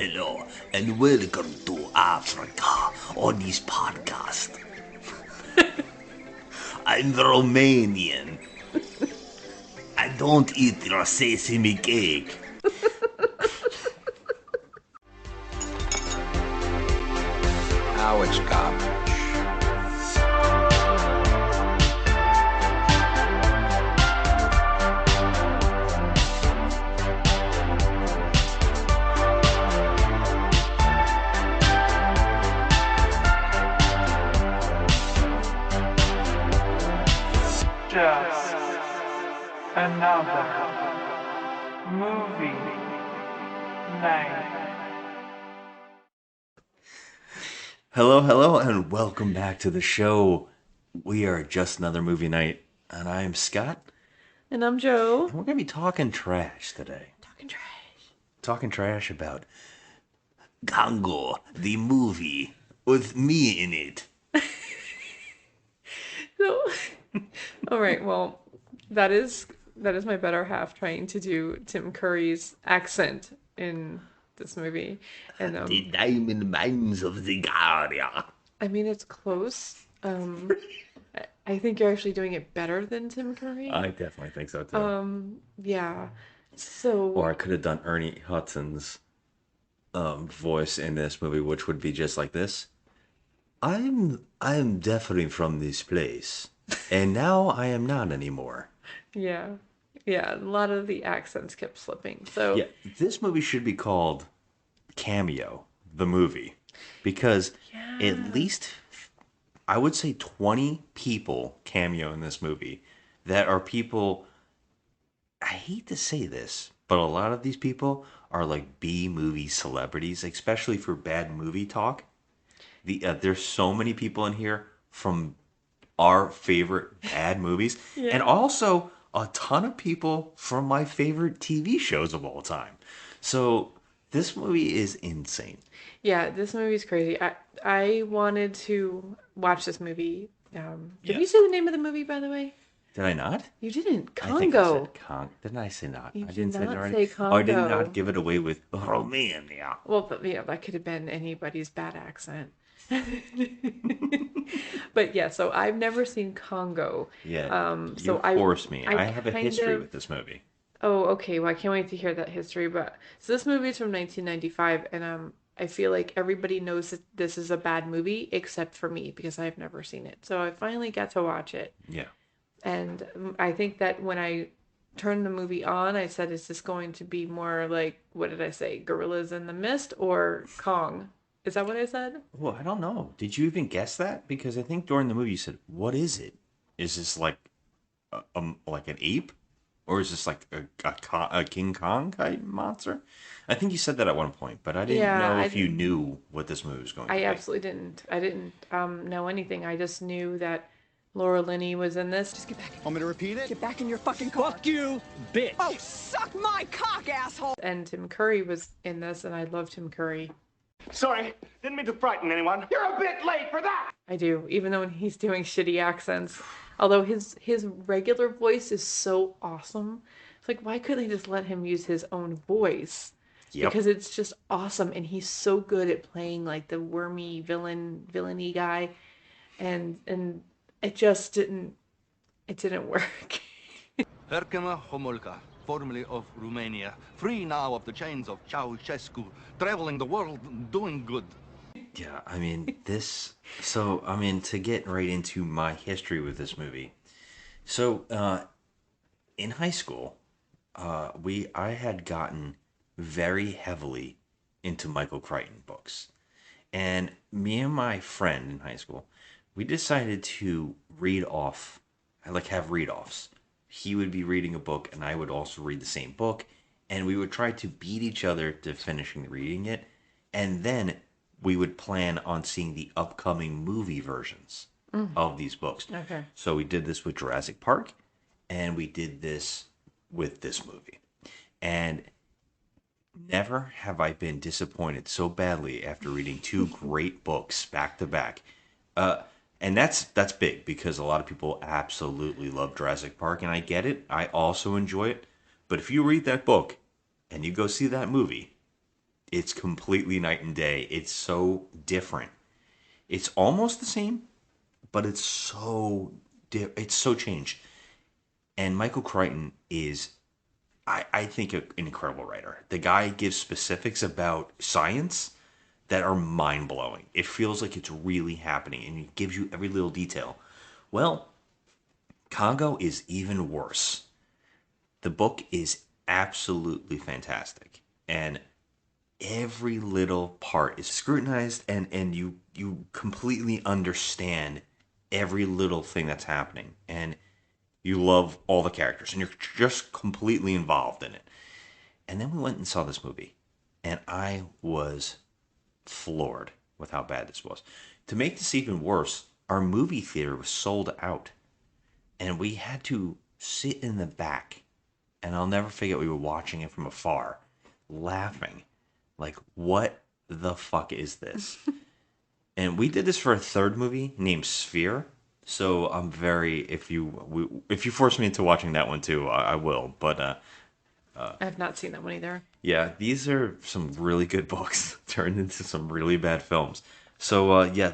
Hello and welcome to Africa on this podcast. I'm Romanian. I don't eat your sesame cake. Now it's garbage. Just another movie night. Hello, and welcome back to the show. We are just another movie night, and I'm Scott. And I'm Joe. And we're gonna be talking trash today. Talking trash about Congo, the movie with me in it. So, all right. Well, that is my better half trying to do Tim Curry's accent in this movie, and The diamond mines of the Garia. I mean it's close. I think you're actually doing it better than Tim Curry. I definitely think so too. Yeah. So. Or I could have done Ernie Hudson's voice in this movie, which would be just like this. I'm definitely from this place, and now I am not anymore. Yeah. Yeah. A lot of the accents kept slipping. So. Yeah, this movie should be called Cameo, the movie, because at least I would say 20 people cameo in this movie that are people. I hate to say this, but a lot of these people are like B movie celebrities, especially for bad movie talk. There's so many people in here from our favorite bad movies, and also a ton of people from my favorite TV shows of all time. So this movie is insane. Yeah, this movie's crazy. I wanted to watch this movie. Did you Yes. say the name of the movie, by the way? Did I not? You didn't. I think I Congo. said Congo. Didn't I say not? You I did didn't say not it already. say Oh, I did Congo. not give it away with Romania. Well, but yeah, that could have been anybody's bad accent. But yeah, so I've never seen Congo. Yeah. So You I forced me. I have a kind history of- with this movie. Oh, okay. Well, I can't wait to hear that history. But so this movie is from 1995, and I feel like everybody knows that this is a bad movie except for me because I've never seen it. So I finally got to watch it. Yeah. And I think that when I turned the movie on, I said, is this going to be more like, what did I say, Gorillas in the Mist or Kong? Is that what I said? Well, I don't know. Did you even guess that? Because I think during the movie you said, "What is it? Is this like like an ape, or is this like a King Kong type monster?" I think you said that at one point, but I didn't Yeah, know I if you didn't- knew what this movie was going to I be. absolutely didn't. I didn't know anything. I just knew that Laura Linney was in this. Get back. Want me to repeat it? Get back in your fucking car. Fuck you, bitch. Oh, suck my cock, asshole. And Tim Curry was in this, and I love Tim Curry. Sorry, didn't mean to frighten anyone. You're a bit late for that! I do, even though he's doing shitty accents. Although his regular voice is so awesome. It's like, why couldn't they just let him use his own voice? Yep. Because it's just awesome, and he's so good at playing like the wormy villainy guy, and it just didn't work. Herkema Homolka, formerly of Romania, free now of the chains of Ceausescu, traveling the world, doing good. Yeah, I mean, to get right into my history with this movie. So, in high school, I had gotten very heavily into Michael Crichton books. And me and my friend in high school, we decided to have read-offs. He would be reading a book, and I would also read the same book, and we would try to beat each other to finishing reading it, and then we would plan on seeing the upcoming movie versions of these books. Okay. So we did this with Jurassic Park, and we did this with this movie. And never have I been disappointed so badly after reading two great books back to back. And that's big because a lot of people absolutely love Jurassic Park, and I get it. I also enjoy it. But if you read that book and you go see that movie, It's completely night and day. It's so different. It's almost the same, but it's so changed. And Michael Crichton is, I think, an incredible writer. The guy gives specifics about science that are mind blowing. It feels like it's really happening, and he gives you every little detail. Well, Congo is even worse. The book is absolutely fantastic, and every little part is scrutinized, and you completely understand every little thing that's happening, and you love all the characters, and you're just completely involved in it. And then we went and saw this movie, and I was floored with how bad this was. To make this even worse, our movie theater was sold out, and we had to sit in the back. And I'll never forget, we were watching it from afar, laughing, like, what the fuck is this? And we did this for a third movie named Sphere. So I'm very, if you force me into watching that one too, I will. But I have not seen that one either. yeah, these are some really good books turned into some really bad films. So yeah,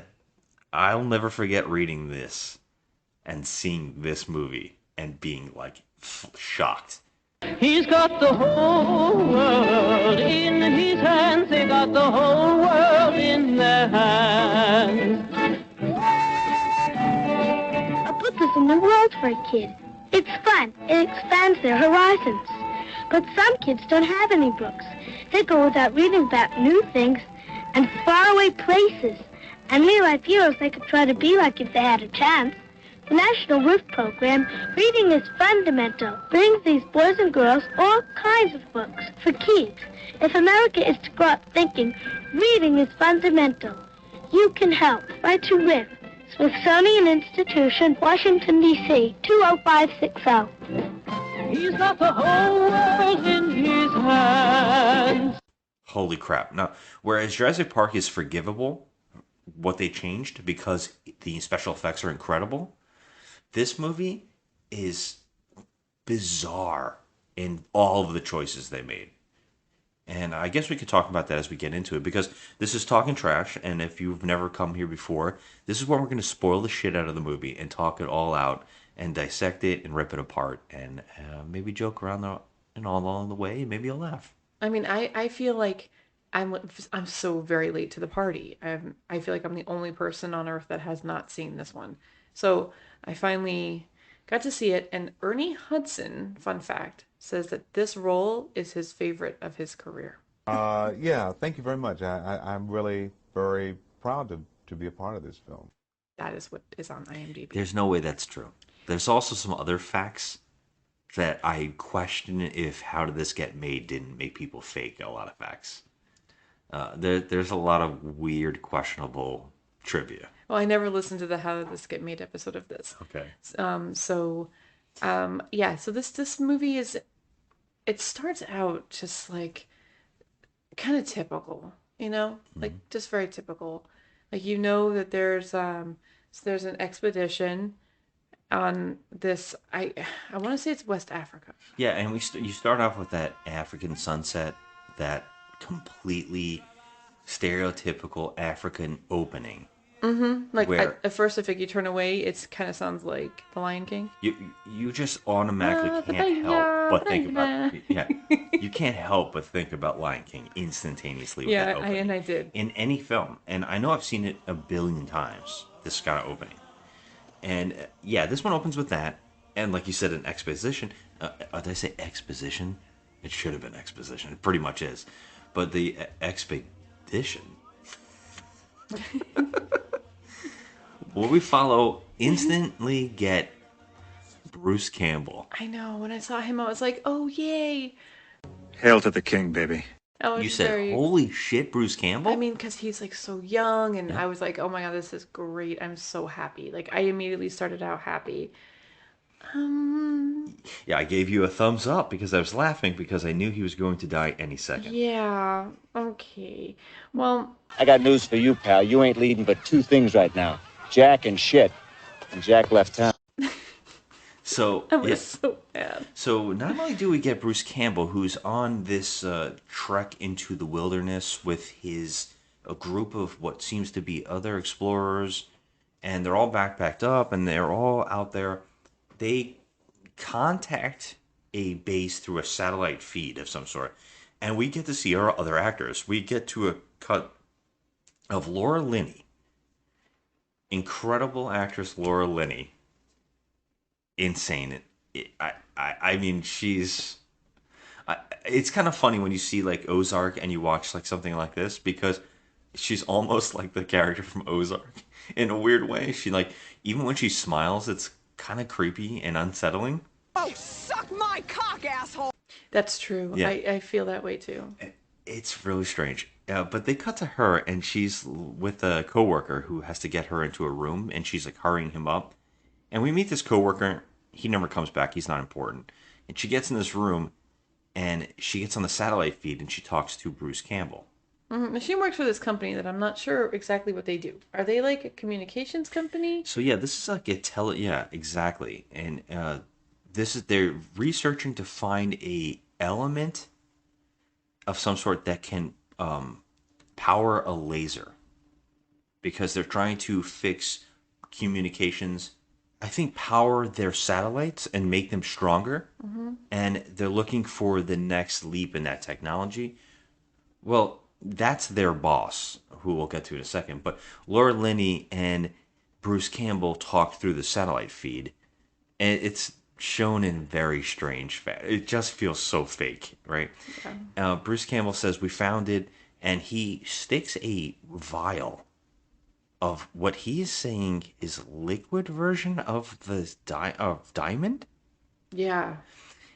I'll never forget reading this and seeing this movie and being like shocked. He's got the whole world in his hands. They got the whole world in their hands. A book is a new world for a kid. It's fun. It expands their horizons. But some kids don't have any books. They go without reading about new things and faraway places and real-life heroes they could try to be like if they had a chance. The National Roof Program, Reading is Fundamental, brings these boys and girls all kinds of books for keeps. If America is to grow up thinking reading is fundamental, you can help. Write to RIF, Smithsonian Institution, Washington, D.C., 20560. He's got the whole world in his hands. Holy crap. Now, whereas Jurassic Park is forgivable, what they changed because the special effects are incredible, this movie is bizarre in all of the choices they made. And I guess we could talk about that as we get into it, because this is Talking Trash, and if you've never come here before, this is where we're going to spoil the shit out of the movie and talk it all out and dissect it and rip it apart and maybe joke around and all along the way. Maybe you'll laugh. I mean, I feel like I'm so very late to the party. I feel like I'm the only person on earth that has not seen this one. So I finally got to see it, and Ernie Hudson, fun fact, says that this role is his favorite of his career. Yeah, thank you very much. I'm really very proud to be a part of this film. That is what is on IMDb. There's no way that's true. There's also some other facts that I question if How Did This Get Made didn't make people fake a lot of facts. There's a lot of weird, questionable trivia. Well, I never listened to the How Did This Get Made episode of this. Okay. Yeah, so this movie it starts out just like kind of typical, like just very typical. Like, that there's an expedition on this, I want to say it's West Africa. Yeah, and you start off with that African sunset, that completely stereotypical African opening. Mm-hmm. Like, where at first, if you turn away, it kind of sounds like The Lion King. You just automatically can't help but think about you can't help but think about Lion King instantaneously with that opening. I did. In any film, and I know I've seen it a billion times, this kind of opening. And this one opens with that, and like you said, an exposition. Did I say exposition? It should have been exposition. It pretty much is. But the expedition. What we follow instantly get Bruce Campbell. I know. When I saw him, I was like, "Oh, yay!" Hail to the king, baby. You said, "Holy shit, Bruce Campbell!" I mean, because he's like so young, and I was like, "Oh my god, this is great! I'm so happy!" Like, I immediately started out happy. Yeah, I gave you a thumbs up because I was laughing because I knew he was going to die any second. Yeah. Okay. Well, I got news for you, pal. You ain't leading but two things right now: Jack and shit. And Jack left town. So That yeah, was so bad. so not only do we get Bruce Campbell, who's on this trek into the wilderness with his a group of what seems to be other explorers, and they're all backpacked up, and they're all out there. They contact a base through a satellite feed of some sort, and we get to see our other actors. We get to a cut of Laura Linney, incredible actress Laura Linney, insane. I mean, she's. It's kind of funny when you see like Ozark and you watch like something like this because she's almost like the character from Ozark in a weird way. She like even when she smiles, it's kind of creepy and unsettling. Oh, suck my cock, asshole! That's true. Yeah. I feel that way too. It's really strange. But they cut to her, and she's with a coworker who has to get her into a room, and she's like hurrying him up. And we meet this coworker. He never comes back. He's not important. And she gets in this room, and she gets on the satellite feed, and she talks to Bruce Campbell. Mm-hmm. She works for this company that I'm not sure exactly what they do. Are they like a communications company? So yeah, this is like yeah, exactly. And this is they're researching to find a element of some sort that can power a laser because they're trying to fix communications. I think power their satellites and make them stronger. Mm-hmm. And they're looking for the next leap in that technology. Well, that's their boss, who we'll get to in a second. But Laura Linney and Bruce Campbell talk through the satellite feed, and it's shown in very strange it just feels so fake, right? Yeah. Bruce Campbell says we found it, and he sticks a vial of what he is saying is liquid version of the of diamond. Yeah.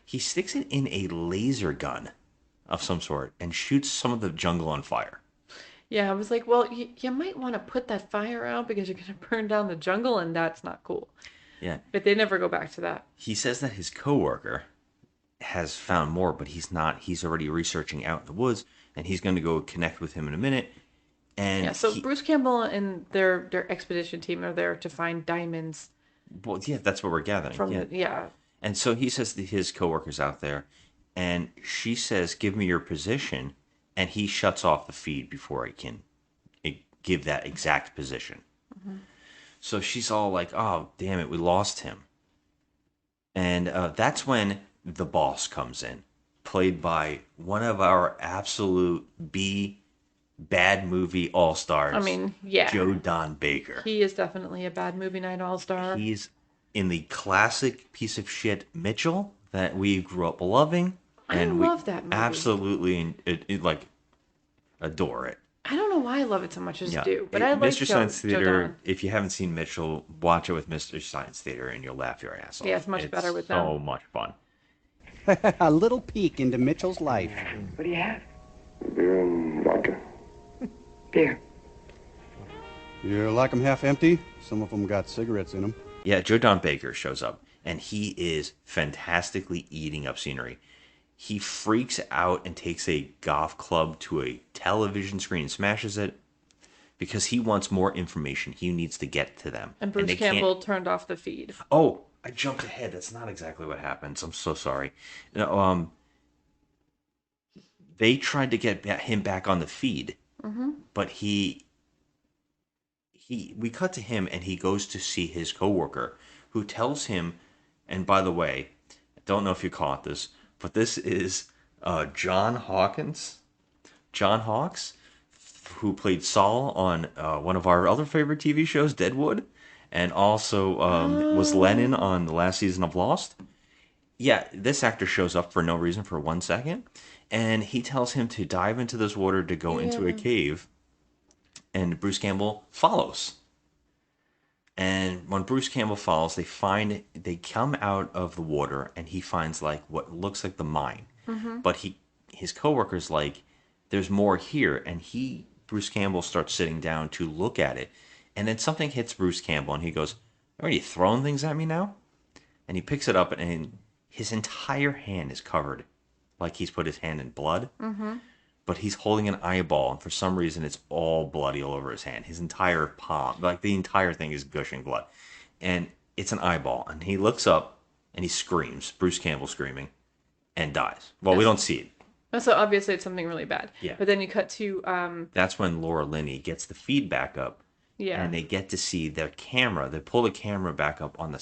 He sticks it in a laser gun of some sort and shoots some of the jungle on fire. Yeah, I was like, well, you might want to put that fire out because you're going to burn down the jungle, and that's not cool. Yeah. But they never go back to that. He says that his coworker has found more, but he's not. He's already researching out in the woods, and he's going to go connect with him in a minute. And yeah, so Bruce Campbell and their expedition team are there to find diamonds. Well, yeah, that's what we're gathering. From yeah. And so he says that his coworker's out there, and she says, "Give me your position," and he shuts off the feed before I can give that exact position. Mm-hmm. So she's all like, "Oh, damn it, we lost him." And that's when the boss comes in, played by one of our absolute bad movie all-stars. I mean, yeah. Joe Don Baker. He is definitely a bad movie night all-star. He's in the classic piece of shit Mitchell that we grew up loving. And I love that movie. Absolutely like adore it. I don't know why I love it so much as do, but I like Mr. Science Theater. Joe. If you haven't seen Mitchell, watch it with Mr. Science Theater, and you'll laugh your ass off. Yeah, it's much better with them. So much fun. A little peek into Mitchell's life. What do you have? Beer and vodka. Beer. You like them half empty? Some of them got cigarettes in them. Yeah, Joe Don Baker shows up, and he is fantastically eating up scenery. He freaks out and takes a golf club to a television screen and smashes it because he wants more information. He needs to get to them. And Bruce Campbell turned off the feed. Oh, I jumped ahead. That's not exactly what happens. I'm so sorry. No, they tried to get him back on the feed, but we cut to him, and he goes to see his coworker, who tells him, and by the way, I don't know if you caught this, but this is John Hawkins, John Hawkes, who played Saul on one of our other favorite TV shows, Deadwood, and also was Lennon on the last season of Lost. Yeah, this actor shows up for no reason for 1 second, and he tells him to dive into this water to go into a cave, and Bruce Campbell follows. And when Bruce Campbell follows, they come out of the water, and he finds like what looks like the mine. But his coworker's like, there's more here, and Bruce Campbell starts sitting down to look at it, and then something hits Bruce Campbell, and he goes, "Are you throwing things at me now?" And he picks it up, and his entire hand is covered, like he's put his hand in blood. But he's holding an eyeball, and for some reason it's all bloody all over his hand. His entire palm, like the entire thing is gushing blood. And it's an eyeball. And he looks up, and he screams, Bruce Campbell screaming, and dies. Well, we don't see it. So obviously it's something really bad. Yeah. But then you cut to That's when Laura Linney gets the feedback up, yeah. and they get to see their camera. They pull the camera back up on the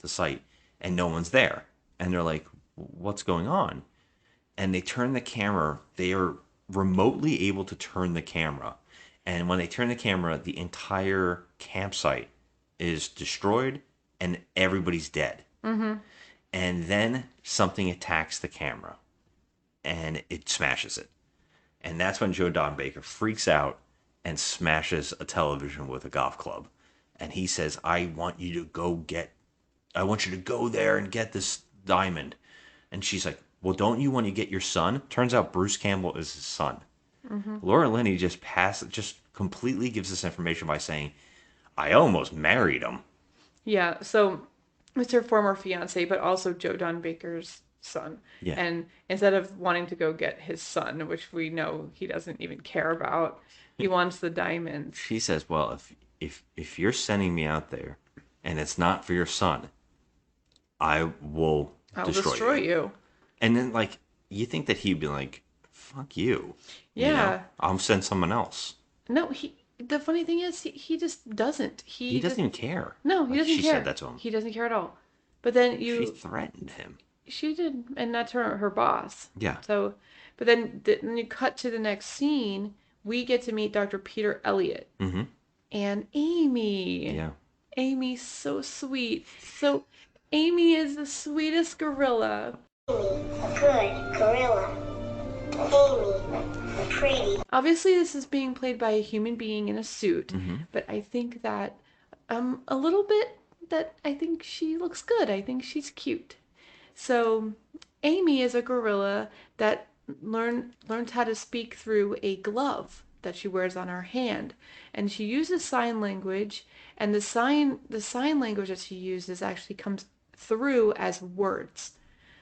site, and no one's there. And they're like, "What's going on?" And they turn the camera. They are remotely able to turn the camera, and when they turn the camera, the entire campsite is destroyed, and everybody's dead. Mm-hmm. And then something attacks the camera, and it smashes it. And that's when Joe Don Baker freaks out and smashes a television with a golf club. And he says, I want you to go there and get this diamond. And she's like, well, don't you want to get your son? Turns out Bruce Campbell is his son. Mm-hmm. Laura Linney just completely gives this information by saying, I almost married him. Yeah, so it's her former fiance, but also Joe Don Baker's son. Yeah. And instead of wanting to go get his son, which we know he doesn't even care about, he wants the diamonds. She says, well, if you're sending me out there and it's not for your son, I'll destroy you. And then, like, you think that he'd be like, fuck you. Yeah. You know? I'll send someone else. No, the funny thing is, he just doesn't. He doesn't even care. No, he doesn't care. She said that to him. He doesn't care at all. But then She threatened him. She did, and that's her boss. Yeah. So, but then you cut to the next scene. We get to meet Dr. Peter Elliott. Mm-hmm. And Amy. Yeah. Amy's so sweet. So, Amy is the sweetest gorilla. Amy, a good gorilla. Amy, pretty. Obviously, this is being played by a human being in a suit, Mm-hmm. but I think that a little bit that I think she looks good. I think she's cute. So, Amy is a gorilla that learns how to speak through a glove that she wears on her hand, and she uses sign language, and the sign language that she uses actually comes through as words.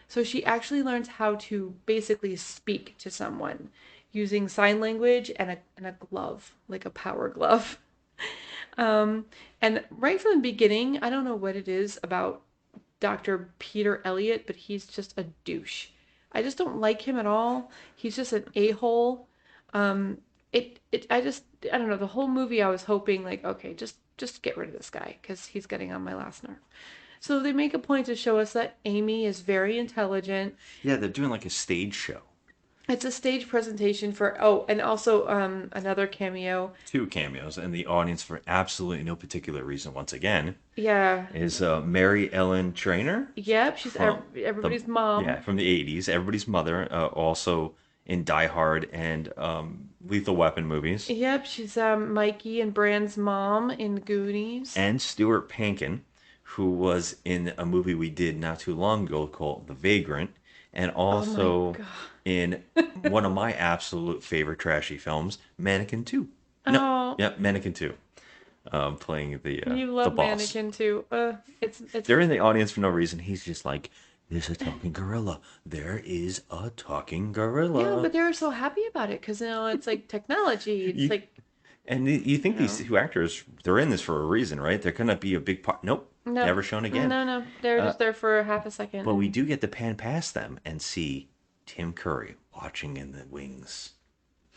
So she actually learns how to basically speak to someone using sign language and a glove, like a power glove. And right from the beginning, I don't know what it is about Dr. Peter Elliott, but he's just a douche. I just don't like him at all. He's just an a-hole. I don't know, the whole movie I was hoping like, okay, just get rid of this guy because he's getting on my last nerve. So they make a point to show us that Amy is very intelligent. Yeah, they're doing like a stage show. It's a stage presentation for, and also another cameo. 2 cameos, and the audience, for absolutely no particular reason, once again, yeah, is Mary Ellen Trainor. Yep, she's everybody's mom. Yeah, from the 80s. Everybody's mother, also in Die Hard and Lethal Weapon movies. Yep, she's Mikey and Brand's mom in Goonies. And Stuart Pankin, who was in a movie we did not too long ago called The Vagrant, and also in one of my absolute favorite trashy films, Mannequin 2. No, yep, Mannequin 2. Playing the you love the boss. Mannequin 2. It's They're in the audience for no reason. He's just like, there's a talking gorilla. There is a talking gorilla. Yeah, but they're so happy about it because it's like technology. It's and you think these 2 actors, they're in this for a reason, right? They're gonna be a big part. Nope. No, never shown again. No, they're just there for half a second. But we do get to pan past them and see Tim Curry watching in the wings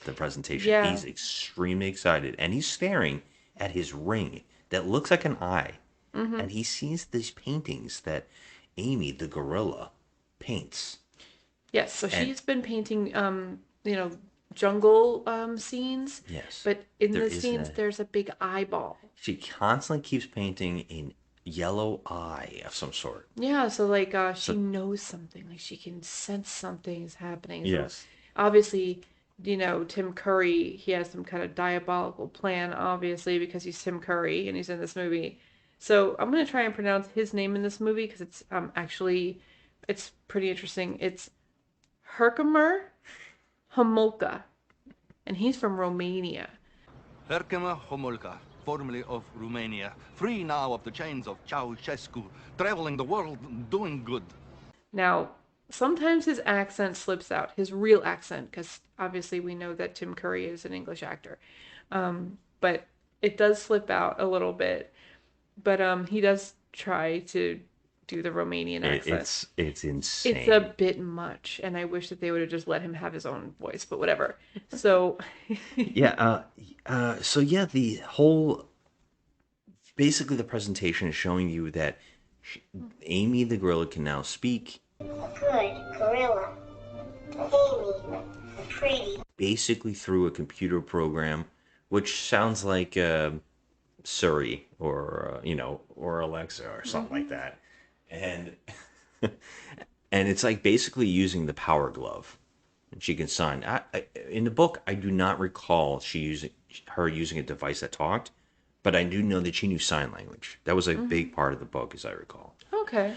the presentation. Yeah. He's extremely excited, and he's staring at his ring that looks like an eye. Mm-hmm. And he sees these paintings that Amy, the gorilla, paints. Yes, so she's been painting, jungle scenes. Yes. But in the scenes, there's a big eyeball. She constantly keeps painting a yellow eye of some sort. Yeah, so she knows something, like she can sense something is happening. Yes. So obviously, Tim Curry, he has some kind of diabolical plan, obviously, because he's Tim Curry and he's in this movie. So I'm going to try and pronounce his name in this movie because it's it's pretty interesting. It's Herkimer Homolka, and he's from Romania. Herkimer Homolka, formerly of Romania, free now of the chains of Ceausescu, traveling the world, doing good. Now, sometimes his accent slips out, his real accent, because obviously we know that Tim Curry is an English actor. But it does slip out a little bit. But he does try to do the Romanian accent. It's It's a insane. bit much, and I wish that they would have just let him have his own voice, but whatever. So, Yeah. So yeah, the whole basically the presentation is showing you that Amy the gorilla can now speak. Good gorilla. Amy, pretty. Basically through a computer program, which sounds like Siri or or Alexa or something like that, and and it's like basically using the Power Glove, and she can sign. In the book, I do not recall her using a device that talked, but I do know that she knew sign language. That was a big part of the book, as I recall. okay.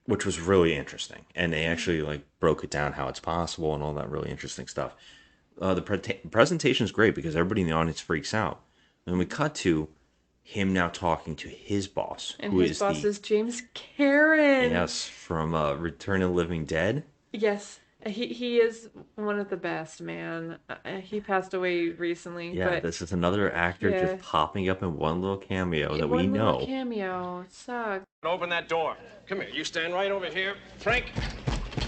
Which was really interesting, and they actually like broke it down how it's possible and all that really interesting stuff. The presentation is great because everybody in the audience freaks out. And we cut to him now talking to his boss, And who his is boss the is James Karen. yes from Return of the Living Dead. Yes, he is one of the best, man. He passed away recently, Yeah, but this is another actor yeah, just popping up in one little cameo that we one little know. cameo. It sucks. Open that door. Come here. You stand right over here. Frank,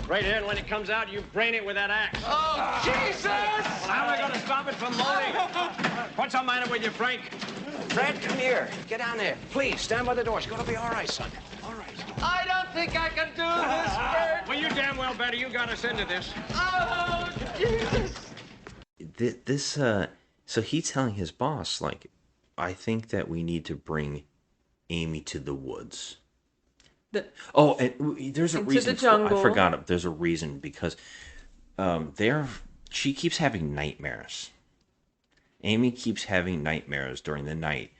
right here, and when it comes out, you brain it with that axe. Oh, Jesus! Well, how am I going to stop it from moaning? What's the matter with you, Frank? Fred, come here. Get down there. Please, stand by the door. It's going to be all right, son. All right. I don't think I can do this, Bert. Well, you damn well better. You got us into this. Oh, Jesus! So he's telling his boss, like, I think that we need to bring Amy to the woods. There's a Into reason. the jungle. I forgot it. There's a reason because she keeps having nightmares. Amy keeps having nightmares during the night.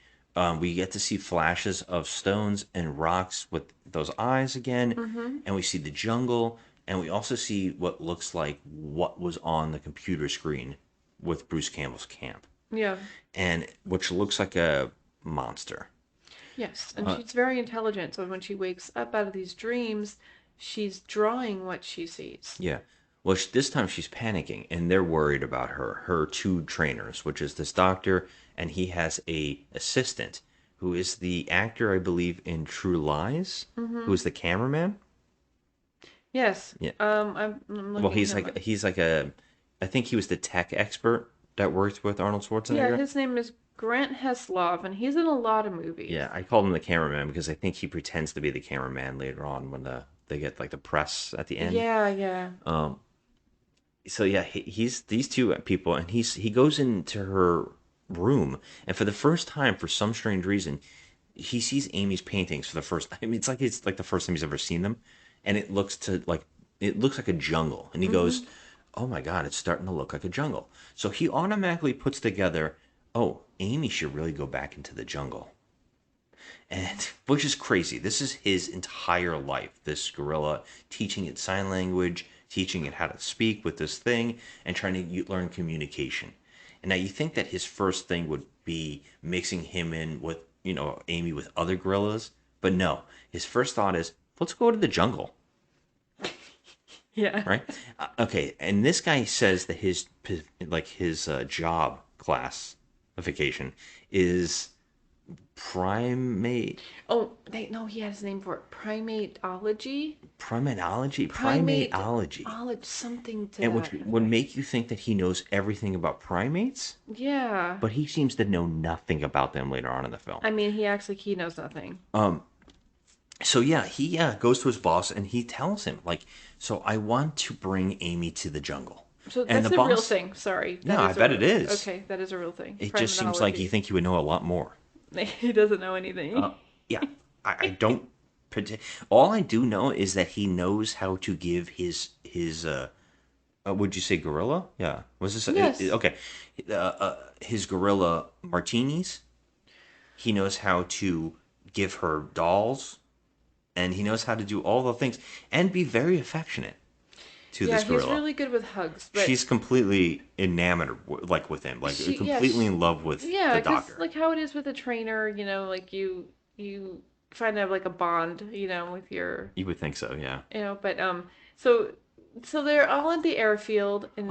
We get to see flashes of stones and rocks with those eyes again, and we see the jungle, and we also see what looks like what was on the computer screen with Bruce Campbell's camp, Yeah. and which looks like a monster. Yes, and she's very intelligent. So when she wakes up out of these dreams, she's drawing what she sees. Yeah. Well, this time she's panicking, and they're worried about her. Her two trainers, which is this doctor, and he has a assistant who is the actor, I believe, in True Lies, who is the cameraman. Yes. Yeah. I'm Well, looking he's him like up. he's like a, I think he was the tech expert that worked with Arnold Yeah, Schwarzenegger. his name is Grant Heslov, and he's in a lot of movies. Yeah, I called him the cameraman because I think he pretends to be the cameraman later on when they get like the press at the end. Yeah, yeah. So yeah, he's these two people, and he goes into her room, and for the first time, for some strange reason, he sees Amy's paintings for the first time. I mean, it's like the first time he's ever seen them, and it looks like a jungle, and he goes, "Oh my God, it's starting to look like a jungle." So he automatically puts together, "Oh, Amy should really go back into the jungle." And which is crazy. This is his entire life. This gorilla teaching it sign language, teaching it how to speak with this thing, and trying to learn communication. And now you think that his first thing would be mixing him in with, Amy with other gorillas, but no. His first thought is, let's go to the jungle, Yeah. right? Okay, and this guy says that his job classification is primate. Oh, no, he had his name for it. Primatology? Primatology. Something to And that. which would make you think that he knows everything about primates, Yeah. but he seems to know nothing about them later on in the film. I mean, he knows nothing. So yeah, he goes to his boss and he tells him, like, so I want to bring Amy to the jungle. So and that's the a real boss, thing. Sorry. No, I bet it is. Okay, that is a real thing. It just seems like you think he would know a lot more. He doesn't know anything. Yeah, I don't. All I do know is that he knows how to give his would you say gorilla? Yeah. Was this Yes. okay? His gorilla martinis. He knows how to give her dolls, and he knows how to do all the things and be very affectionate to this gorilla. He's really good with hugs. But she's completely enamored, with him, completely in love with the doctor. Like how it is with a trainer, like you find out like a bond, with your. You would think so, yeah. But so they're all at the airfield, and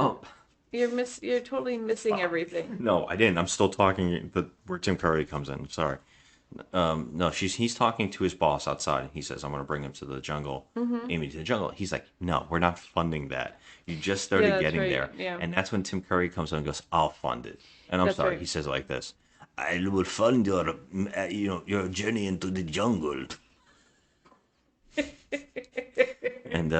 you're totally missing everything. No, I didn't. I'm still talking where Tim Curry comes in. I'm sorry. No, he's talking to his boss outside. He says, "I'm going to bring him to the jungle, Mm-hmm. Amy to the jungle." He's like, "No, we're not funding that. You just Yeah, started that's getting right. there." Yeah, And that's when Tim Curry comes on and goes, "I'll fund it." And I'm that's sorry, right. he says it like this: "I will fund your journey into the jungle." And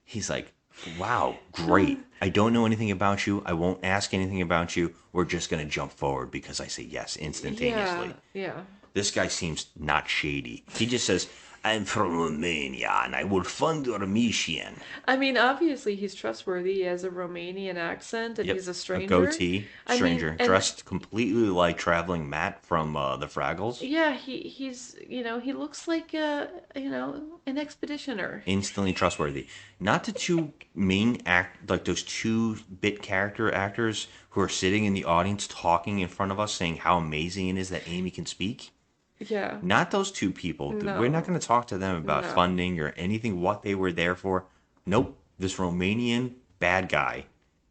he's like, "Wow, great. I don't know anything about you. I won't ask anything about you. We're just going to jump forward because I say yes Yeah, instantaneously." yeah. This guy seems not shady. He just says, "I'm from Romania and I will fund your mission." I mean, obviously he's trustworthy. He has a Romanian accent, and Yep. he's a A stranger. goatee, I mean, stranger, and dressed completely like traveling Matt from the Fraggles. yeah, he's he looks like an expeditioner. Instantly trustworthy. Not the two main like those two bit character actors who are sitting in the audience talking in front of us saying how amazing it is that Amy can speak. Yeah. Not those two people. We're not No. going to talk to them about No. funding or anything, what they were there for. Nope. This Romanian bad guy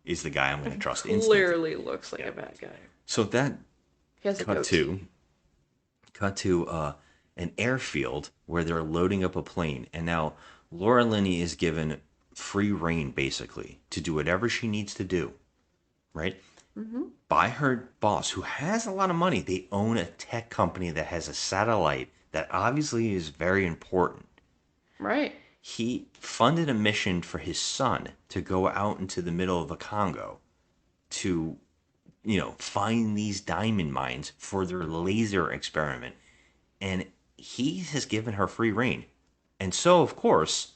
is the guy I'm going to trust instantly. Clearly looks like a bad guy. So that He has a cut goatee. to an airfield where they're loading up a plane, and now Laura Linney is given free reign basically to do whatever she needs to do, right? Mm-hmm. By her boss, who has a lot of money. They own a tech company that has a satellite that obviously is very important. Right. He funded a mission for his son to go out into the middle of the Congo to, find these diamond mines for their laser experiment. And he has given her free reign. And so, of course,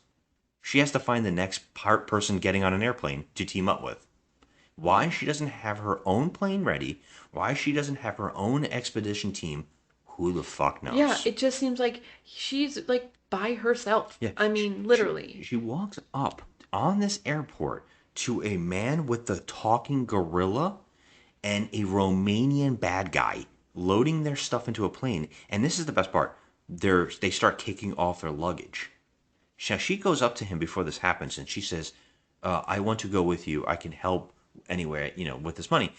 she has to find the next person getting on an airplane to team up with. Why she doesn't have her own plane ready, why she doesn't have her own expedition team, who the fuck knows? Yeah, it just seems like she's like by herself. Yeah, I mean, literally. She walks up on this airport to a man with the talking gorilla and a Romanian bad guy loading their stuff into a plane. And this is the best part. They start taking off their luggage. Now she goes up to him before this happens and she says, "I want to go with you. I can help anywhere, with this money."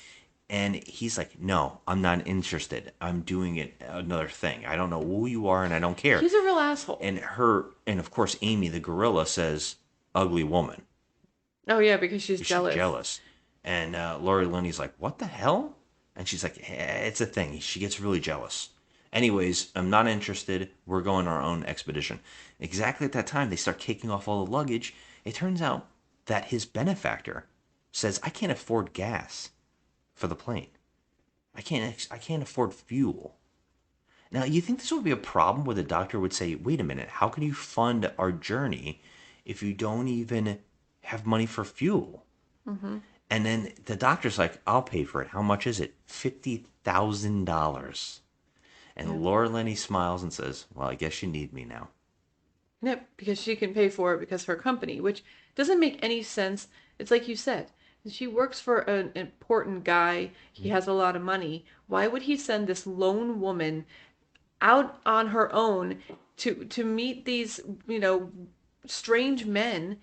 And he's like, "No, I'm not interested. I'm doing it another thing. I don't know who you are and I don't care." He's a real asshole. And of course Amy the gorilla says, "Ugly woman." Oh yeah, because she's She's jealous. jealous. And Lori Linney's like, "What the hell?" And she's like, "It's a thing." She gets really jealous. Anyways, I'm not interested. We're going our own expedition. Exactly at that time, they start taking off all the luggage. It turns out that his benefactor says, "I can't afford gas for the plane. I can't afford fuel." Now, you think this would be a problem where the doctor would say, "Wait a minute, how can you fund our journey if you don't even have money for fuel?" Mm-hmm. And then the doctor's like, "I'll pay for it. How much is it?" $50,000. And Yeah. Laura Linney smiles and says, "Well, I guess you need me now." Yep, because she can pay for it because her company, which doesn't make any sense. It's like you said, she works for an important guy. He has a lot of money. Why would he send this lone woman out on her own to meet these, strange men?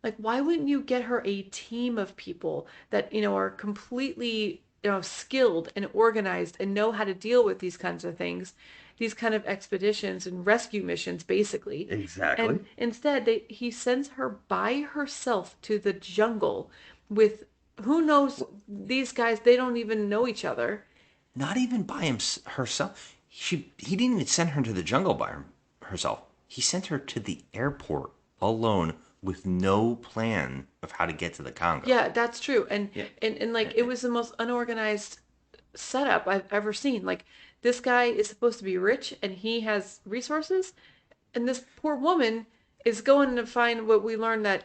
Like, why wouldn't you get her a team of people that, are completely, skilled and organized and know how to deal with these kinds of things, these kind of expeditions and rescue missions, basically. Exactly. And instead, he sends her by herself to the jungle with who knows, these guys, they don't even know each other. Not even by herself. He didn't even send her to the jungle by herself. He sent her to the airport alone with no plan of how to get to the Congo. Yeah, that's true. And Yeah. and like it was the most unorganized setup I've ever seen. Like this guy is supposed to be rich and he has resources, and this poor woman is going to find what we learned that,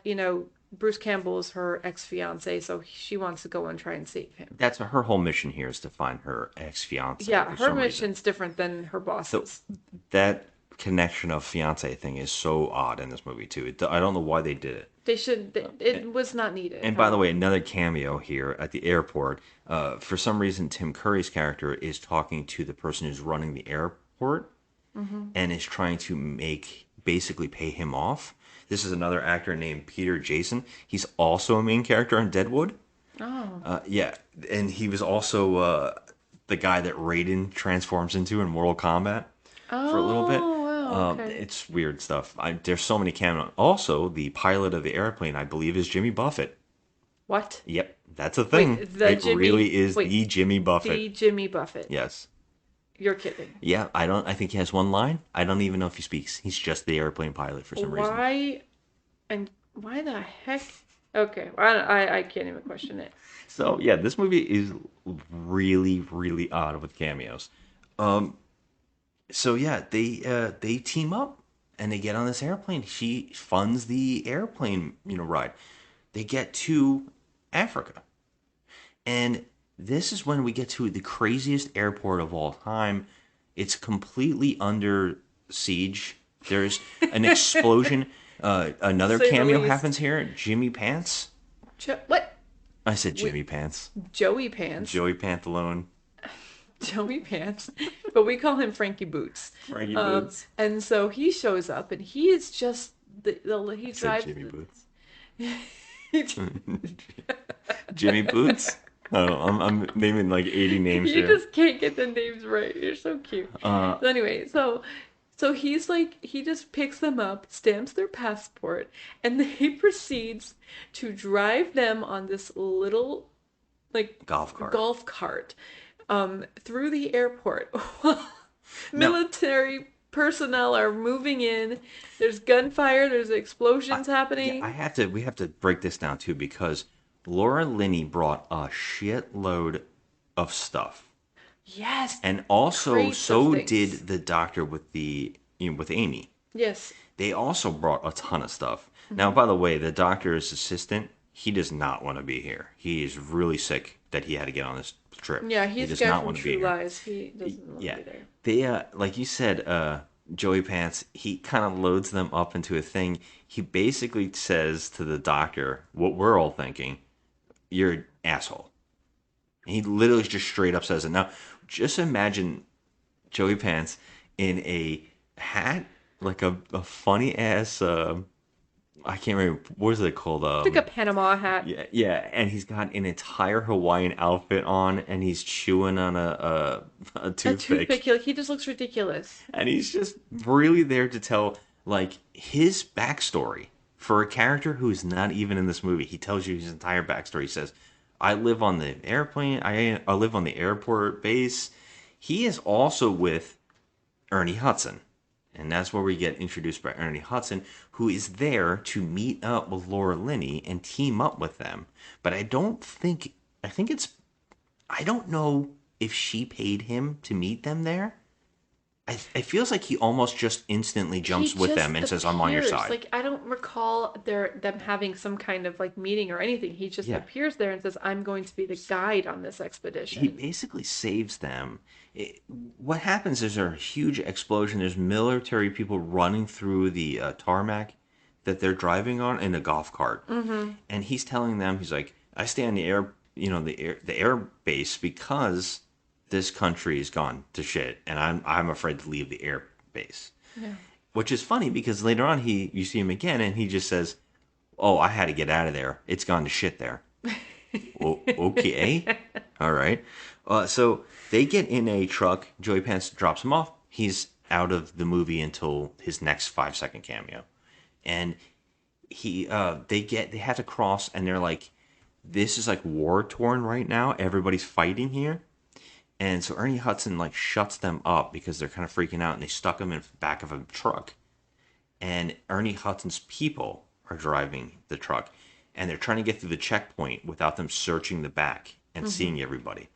Bruce Campbell is her ex-fiance, so she wants to go and try and save him. That's her whole mission here, is to find her ex-fiance. Yeah, for her some reason. mission's different than her boss's. That connection of fiance thing is so odd in this movie too. I don't know why they did it. It was not needed. And by the way, another cameo here at the airport. For some reason, Tim Curry's character is talking to the person who's running the airport Mhm. and is trying to basically pay him off. This is another actor named Peter Jason. He's also a main character on Deadwood. Oh. Yeah, and he was also the guy that Raiden transforms into in Mortal Kombat for a little bit. Oh, wow, okay. It's weird stuff. There's so many cameos. Also, the pilot of the airplane, I believe, is Jimmy Buffett. What? Yep, that's a thing. Wait, the It Jimmy, really is wait, the Jimmy Buffett. The Jimmy Buffett. Yes. You're kidding. Yeah, I think he has one line. I don't even know if he speaks. He's just the airplane pilot for some reason. Why? And why the heck? Okay, I can't even question it. So yeah, this movie is really, really odd with cameos. So yeah, they team up and they get on this airplane. She funds the airplane, ride. They get to Africa, and this is when we get to the craziest airport of all time. It's completely under siege. There's an explosion. Another Say the cameo least. happens here. Jimmy Pants. What? I said Jimmy Pants. Joey Pants. Joey Pantalone. Joey Pants, but we call him Frankie Boots. Frankie Boots. And so he shows up, and he is just he drives. Jimmy Boots. Jimmy Boots. I don't know, I'm naming like 80 names You here. just can't get the names right. You're so cute. So anyway, so he's like, he just picks them up, stamps their passport, and then he proceeds to drive them on this little like golf cart through the airport. Military personnel are moving in. There's gunfire. There's explosions happening. Yeah, we have to break this down too, because Laura Linney brought a shitload of stuff. Yes. And also, crates so of things. did the doctor with with Amy. Yes. They also brought a ton of stuff. Now, by the way, the doctor's assistant, he does not want to be here. He is really sick that he had to get on this trip. Yeah, he's he the does guy not from want to be True here. Lies. He doesn't want to be there. They, like you said, Joey Pants, he kind of loads them up into a thing. He basically says to the doctor what we're all thinking: you're an asshole. And he literally just straight up says it. Now, just imagine Joey Pants in a hat, like a funny ass, I can't remember, what is it called? It's like a Panama hat. Yeah, and he's got an entire Hawaiian outfit on, and he's chewing on a toothpick. He just looks ridiculous. And he's just really there to tell, like, his backstory for a character who's not even in this movie. He tells you his entire backstory. He says, I live on the airplane, I live on the airport base. He is also with Ernie Hudson. And that's where we get introduced by Ernie Hudson, who is there to meet up with Laura Linney and team up with them. But I don't know if she paid him to meet them there. It feels like he almost just instantly jumps with them and says, I'm on your side. Like, I don't recall them having some kind of like meeting or anything. He just appears there and says, I'm going to be the guide on this expedition. He basically saves them. What happens is there's a huge explosion. There's military people running through the tarmac that they're driving on in a golf cart. Mm-hmm. And he's telling them, he's like, I stay on the air base because this country is gone to shit, and I'm afraid to leave the air base. Yeah. Which is funny because later on you see him again and he just says, "Oh, I had to get out of there. It's gone to shit there." Okay, all right. So they get in a truck. Joey Pants drops him off. He's out of the movie until his next 5-second cameo, and they have to cross, and they're like, "This is like war torn right now. Everybody's fighting here." And so Ernie Hudson like shuts them up because they're kind of freaking out, and they stuck him in the back of a truck. And Ernie Hudson's people are driving the truck, and they're trying to get through the checkpoint without them searching the back and seeing everybody.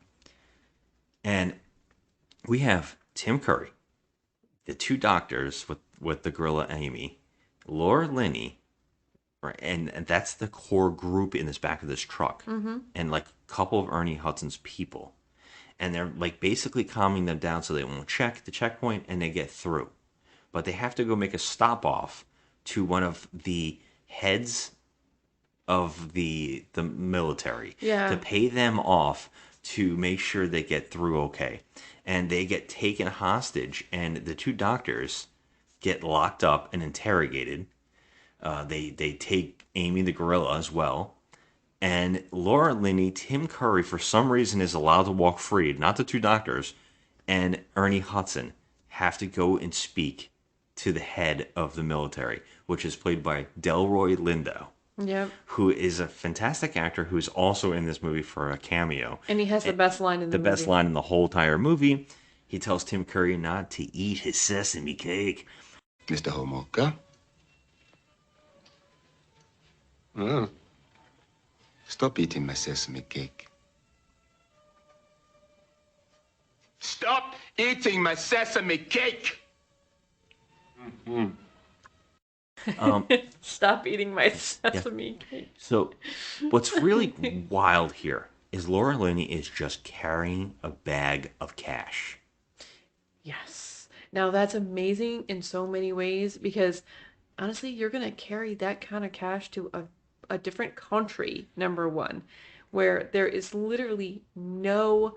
And we have Tim Curry, the two doctors with the gorilla Amy, Laura Linney, right, and that's the core group in this back of this truck, and like a couple of Ernie Hudson's people. And they're like basically calming them down so they won't check the checkpoint and they get through. But they have to go make a stop off to one of the heads of the military to pay them off to make sure they get through okay. And they get taken hostage, and the two doctors get locked up and interrogated. They take Amy the gorilla as well. And Laura Linney, Tim Curry, for some reason, is allowed to walk free. Not the two doctors. And Ernie Hudson have to go and speak to the head of the military, which is played by Delroy Lindo. Yep. Who is a fantastic actor who's also in this movie for a cameo. And he has the best line in the movie. The best line in the whole entire movie. He tells Tim Curry not to eat his sesame cake. Mr. Homolka? Oh. Stop eating my sesame cake. Stop eating my sesame cake! Stop eating my sesame cake. So, what's really wild here is Laura Linney is just carrying a bag of cash. Yes. Now that's amazing in so many ways because honestly, you're going to carry that kind of cash to a different country, number one, where there is literally no,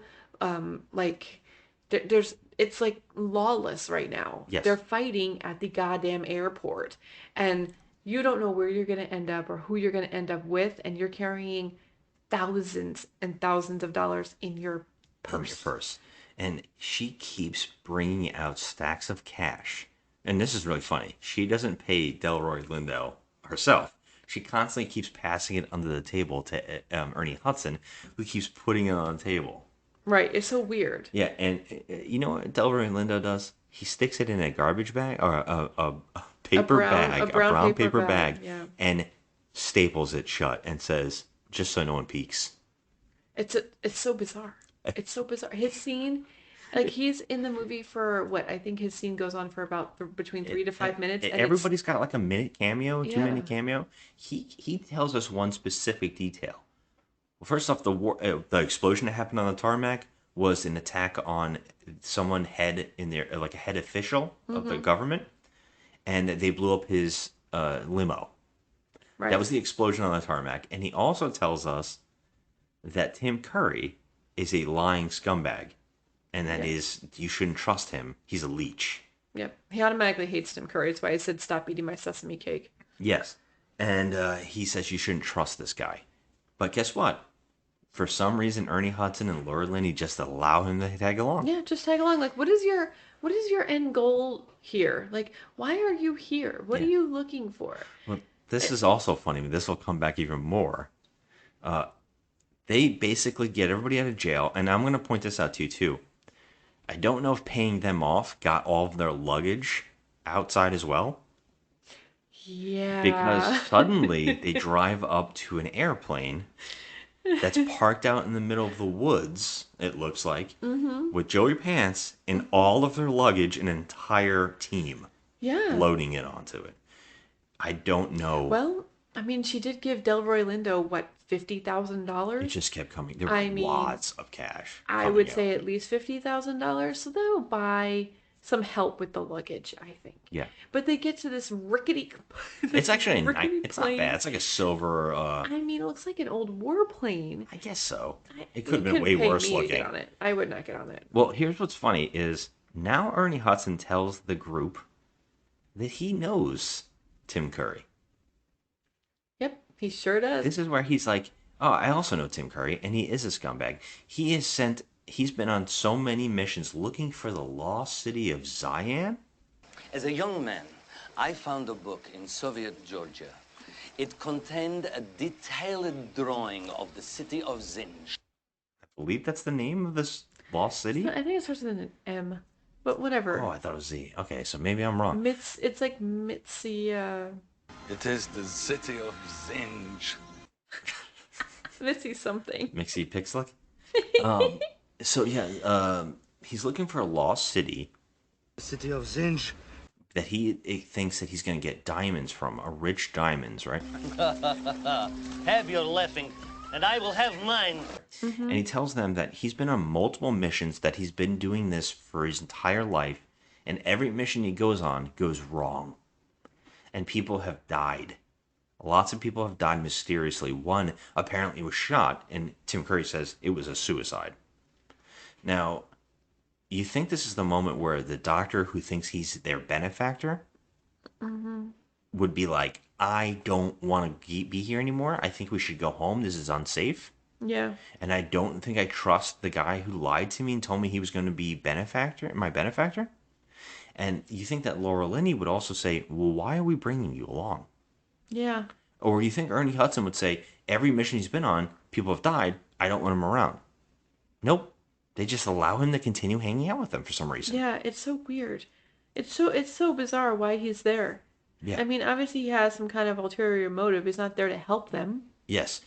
there's, it's like lawless right now. Yes. They're fighting at the goddamn airport and you don't know where you're going to end up or who you're going to end up with. And you're carrying thousands and thousands of dollars in your purse. And she keeps bringing out stacks of cash. And this is really funny. She doesn't pay Delroy Lindo herself. She constantly keeps passing it under the table to Ernie Hudson, who keeps putting it on the table. Right. It's so weird. Yeah, and you know what Delroy Lindo does? He sticks it in a garbage bag or a paper bag, a brown paper bag, yeah. and staples it shut and says, "Just so no one peeks." It's so bizarre. It's so bizarre. His scene, like he's in the movie for what I think his scene goes on for about between 3 to 5 minutes. And Everybody's got like a minute cameo, 2 Yeah. minute cameo. He tells us one specific detail. Well, first off, the explosion that happened on the tarmac was an attack on someone head in there, like a head official of the government, and they blew up his limo. Right. That was the explosion on the tarmac. And he also tells us that Tim Curry is a lying scumbag, and that is you shouldn't trust him. He's a leech. Yep. He automatically hates Tim Curry. That's why I said stop eating my sesame cake. Yes, and he says you shouldn't trust this guy. But guess what? For some reason, Ernie Hudson and Laura Linney just allow him to tag along. Yeah, just tag along. Like, what is your end goal here? Like, why are you here? What are you looking for? Well, this is also funny. This will come back even more. They basically get everybody out of jail, and I'm going to point this out to you too. I don't know if paying them off got all of their luggage outside as well. Yeah. Because suddenly they drive up to an airplane that's parked out in the middle of the woods, it looks like, with Joey Pants and all of their luggage, an entire team loading it onto it. I don't know. Well, I mean, she did give Delroy Lindo, what, $50,000? It just kept coming. There were lots of cash. I would say at least $50,000. So they'll buy some help with the luggage, I think. Yeah. But they get to this rickety. It's actually rickety it's not plane. bad. It's like a silver. I mean, it looks like an old warplane. I guess so. It could have You been way couldn't pay worse me to looking. get on it. I would not get on it. Well, here's what's funny is now Ernie Hudson tells the group that he knows Tim Curry. Yep, he sure does. This is where he's like, oh, I also know Tim Curry, and he is a scumbag. He's been on so many missions looking for the lost city of Zion. As a young man, I found a book in Soviet Georgia. It contained a detailed drawing of the city of Zinj. I believe that's the name of this lost city. I think it starts with an M, but whatever. Oh, I thought it was Z. Okay, so maybe I'm wrong. It's like Mitzi. It is the city of Zinj. Mitzi something. Mixie Pixlick. So yeah, he's looking for a lost city. The city of Zinj. That he thinks that he's going to get diamonds from, rich diamonds, right? Have your laughing, and I will have mine. And he tells them that he's been on multiple missions, that he's been doing this for his entire life, and every mission he goes on goes wrong. And people have died. Lots of people have died mysteriously. One apparently was shot, and Tim Curry says it was a suicide. Now, you think this is the moment where the doctor who thinks he's their benefactor would be like, I don't want to be here anymore. I think we should go home. This is unsafe. Yeah. And I don't think I trust the guy who lied to me and told me he was going to be my benefactor. And you think that Laura Linney would also say, well, why are we bringing you along? Yeah. Or you think Ernie Hudson would say, every mission he's been on, people have died. I don't want him around. Nope. They just allow him to continue hanging out with them for some reason. Yeah, it's so weird. It's so bizarre why he's there. Yeah. I mean, obviously he has some kind of ulterior motive. He's not there to help them. Yes.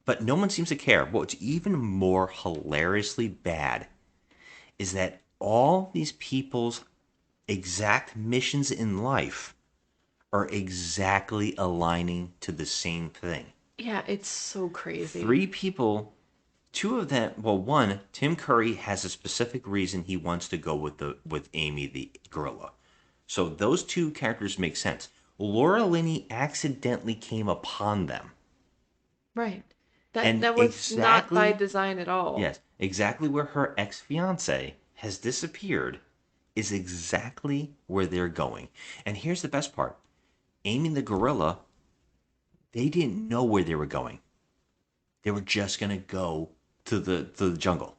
But no one seems to care. What's even more hilariously bad is that all these people's exact missions in life are exactly aligning to the same thing. Yeah, it's so crazy. 3 people, 2 of them, well, one, Tim Curry has a specific reason he wants to go with Amy the gorilla. So those 2 characters make sense. Laura Linney accidentally came upon them. Right. And That was exactly, not by design at all. yes, exactly where her ex-fiance has disappeared is exactly where they're going. And here's the best part. Amy the gorilla, they didn't know where they were going. They were just going to go to the jungle.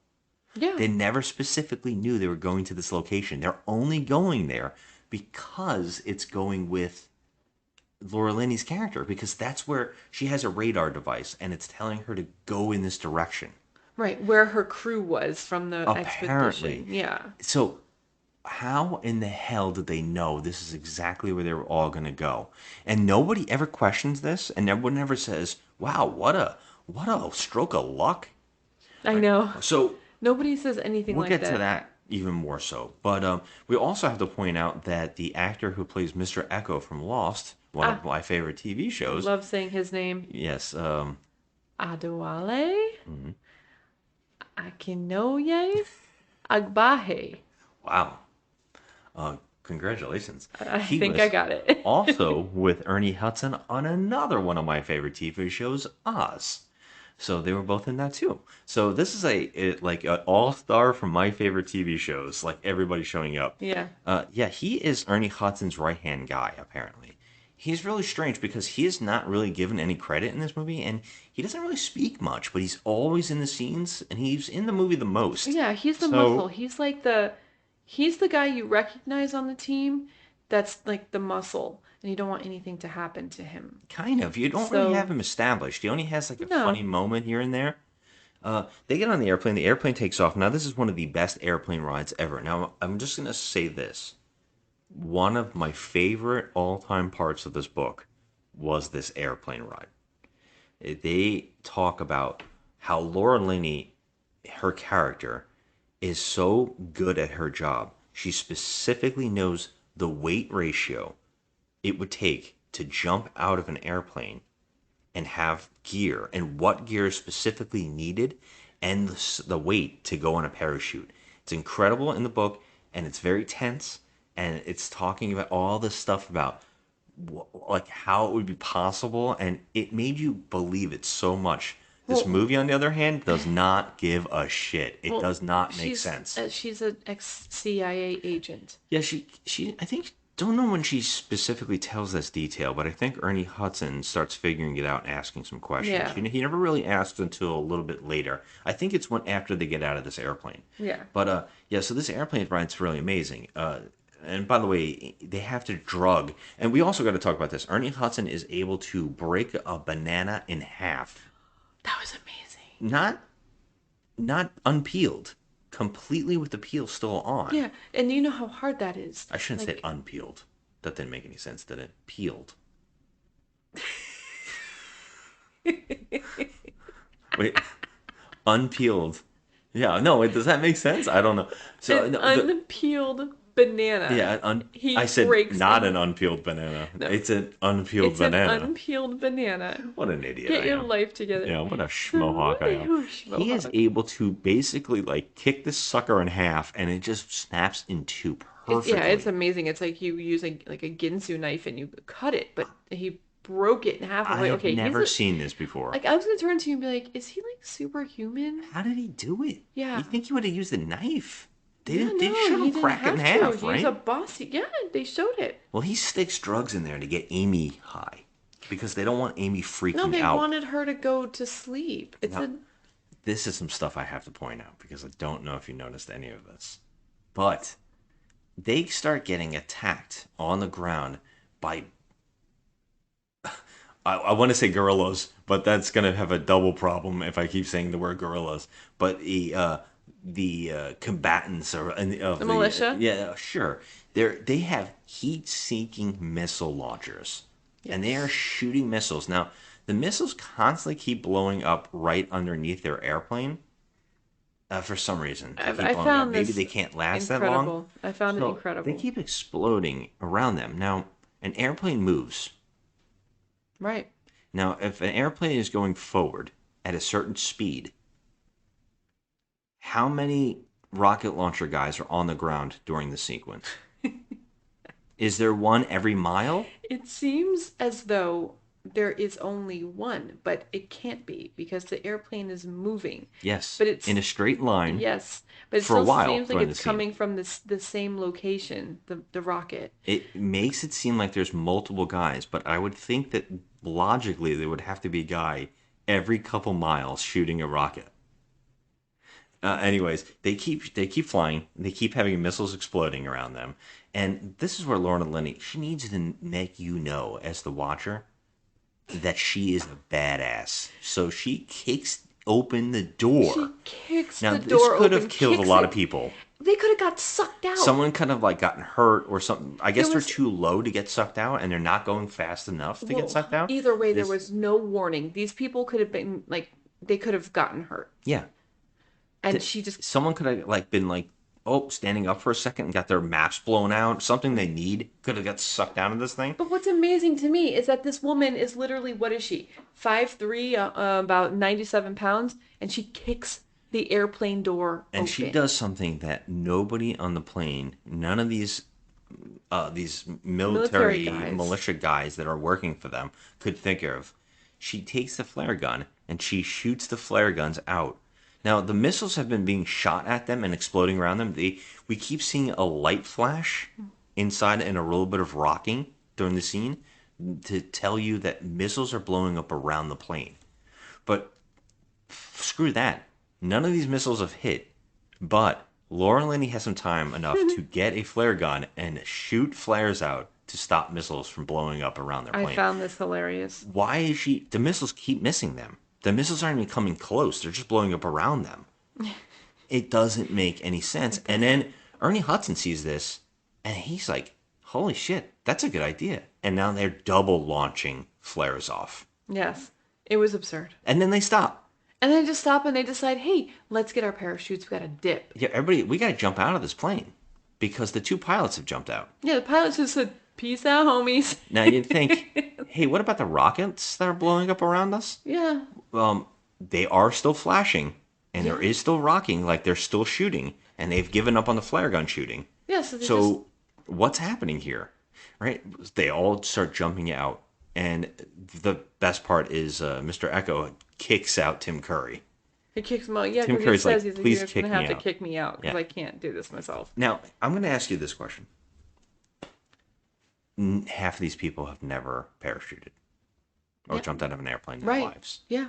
Yeah. They never specifically knew they were going to this location. They're only going there because it's going with Laura Linney's character, because that's where she has a radar device and it's telling her to go in this direction. Right, where her crew was from the Apparently. expedition. Yeah. So how in the hell did they know this is exactly where they were all going to go? And nobody ever questions this, and everyone ever says, wow, what a stroke of luck. I know. So nobody says anything we'll like get that. to that even more so. But we also have to point out that the actor who plays Mr. Echo from Lost, one of my favorite TV shows. Love saying his name. Yes. Adewale? Akinoye? Agbahe. Wow. Congratulations. I think I got it. Also with Ernie Hudson on another one of my favorite TV shows, Oz. So they were both in that too. So this is like an all-star from my favorite TV shows. Like everybody showing up. Yeah. Yeah, he is Ernie Hudson's right-hand guy, apparently. He's really strange because he is not really given any credit in this movie, and he doesn't really speak much, but he's always in the scenes, and he's in the movie the most. Yeah, he's the muscle. He's like he's the guy you recognize on the team that's like the muscle, and you don't want anything to happen to him. Kind of. You don't really have him established. He only has like a funny moment here and there. They get on the airplane takes off. Now, this is one of the best airplane rides ever. Now, I'm just going to say this. One of my favorite all-time parts of this book was this airplane ride. They talk about how Laura Linney, her character, is so good at her job. She specifically knows the weight ratio it would take to jump out of an airplane and have gear, and what gear is specifically needed, and the weight to go on a parachute. It's incredible in the book, and it's very tense, and it's talking about all this stuff about like how it would be possible, and it made you believe it so much. This movie, on the other hand, does not give a shit. It does not make sense. She's an ex-CIA agent. Yeah, she I think, don't know when she specifically tells this detail, but I think Ernie Hudson starts figuring it out and asking some questions. Yeah. He never really asks until a little bit later. I think it's after they get out of this airplane. Yeah. But yeah, so this airplane ride's really amazing. And by the way, they have to drug. And we also got to talk about this. Ernie Hudson is able to break a banana in half. That was amazing. Not unpeeled. Completely with the peel still on. Yeah, and you know how hard that is. I shouldn't say unpeeled. That didn't make any sense, did it? Peeled. Wait, unpeeled. Yeah, no, wait, does that make sense? I don't know. So an unpeeled banana. Yeah, he I said breaks not it. an unpeeled banana. No. It's an unpeeled It's banana. an unpeeled banana. What an idiot Get I your am. life together. Yeah, what a schmohawk I am. He is able to basically like kick this sucker in half, and it just snaps in two perfectly. Yeah, it's amazing. It's like you use a Ginsu knife and you cut it, but he broke it in half. I'm like, I've okay, never seen this before. Like I was gonna turn to you and be like, is he like superhuman? How did he do it? Yeah. You think he would have used a knife? They Yeah, didn't no, show he him didn't crack it in have half, to. right? He's a boss. Yeah, they showed it. Well, he sticks drugs in there to get Amy high. because they don't want Amy No, freaking they out. wanted her to go to sleep. This is some stuff I have to point out because I don't know if you noticed any of this. But they start getting attacked on the ground by I want to say gorillas, but that's gonna have a double problem if I keep saying the word gorillas. But the combatants of the militia. Yeah, sure. They have heat-seeking missile launchers, and they are shooting missiles. Now, the missiles constantly keep blowing up right underneath their airplane. For some reason, they keep I blowing found up. Maybe this they can't last that incredible. long. I found it So incredible. they keep exploding around them. Now, an airplane moves. Right. Now, if an airplane is going forward at a certain speed, how many rocket launcher guys are on the ground during the sequence? Is there one every mile? It seems as though there is only one, but it can't be because the airplane is moving. Yes, but it's in a straight line. Yes, but it for a still while seems like during it's the scene. coming from the same location, the rocket. It makes it seem like there's multiple guys, but I would think that logically there would have to be a guy every couple miles shooting a rocket. Anyways, they keep flying. They keep having missiles exploding around them, and this is where Lorna Linney, she needs to make you know as the watcher that she is a badass. So she kicks open the door. She kicks Now the this door could open, have killed a kicks lot it. of people. They could have got sucked out. Someone could have like gotten hurt or something. I guess There they're was- too low to get sucked out, and they're not going fast enough to Well, get sucked out. Either way, there This- was no warning. These people could have been like, they could have gotten hurt. Yeah. And she just Someone could have like been like, oh, standing up for a second and got their maps blown out. Something they need could have got sucked down in this thing. But what's amazing to me is that this woman is literally, what is she? 5'3", about 97 pounds, and she kicks the airplane door And open. she does something that nobody on the plane, none of these military guys. militia guys that are working for them could think of. She takes the flare gun and she shoots the flare guns out. Now, the missiles have been being shot at them and exploding around them. We keep seeing a light flash inside and a little bit of rocking during the scene to tell you that missiles are blowing up around the plane. But screw that. None of these missiles have hit. But Laura Linney has some time enough to get a flare gun and shoot flares out to stop missiles from blowing up around their plane. I found this hilarious. Why is she... The missiles keep missing them. The missiles aren't even coming close. They're just blowing up around them. It doesn't make any sense. And then Ernie Hudson sees this, and he's like, holy shit, that's a good idea. And now they're double launching flares off. Yes, it was absurd. And then they stop. And then they just stop and they decide, hey, let's get our parachutes. We got to dip. Yeah, everybody, we got to jump out of this plane because the two pilots have jumped out. Yeah, the pilots just said, peace out, homies. Now you'd think, hey, what about the rockets that are blowing up around us? Yeah. They are still flashing, and there is still rocking, like they're still shooting, and they've given up on the flare gun shooting. Yeah, So what's happening here? Right? They all start jumping out, and the best part is Mr. Echo kicks out Tim Curry. He kicks him out. Yeah, Tim because he Curry's like, says he's "Please going kick to have me to out." kick me out because Yeah. I can't do this myself. Now, I'm going to ask you this question. Half of these people have never parachuted or jumped out of an airplane in their lives. Yeah.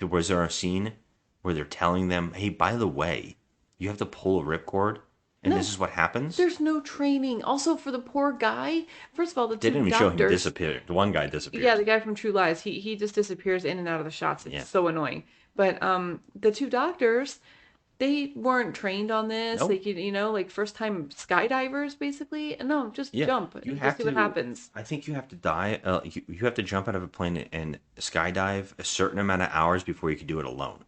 Was there a scene where they're telling them, hey, by the way, you have to pull a ripcord, and this is what happens? There's no training. Also, for the poor guy, first of all, the They two didn't even show him doctors. disappear. The one guy disappeared. Yeah, the guy from True Lies. He just disappears in and out of the shots. It's so annoying. But the two doctors, they weren't trained on this. Nope. Like like first time skydivers basically. No, just jump You and have just see what happens. I think you have to die. You have to jump out of a plane and skydive a certain amount of hours before you can do it alone.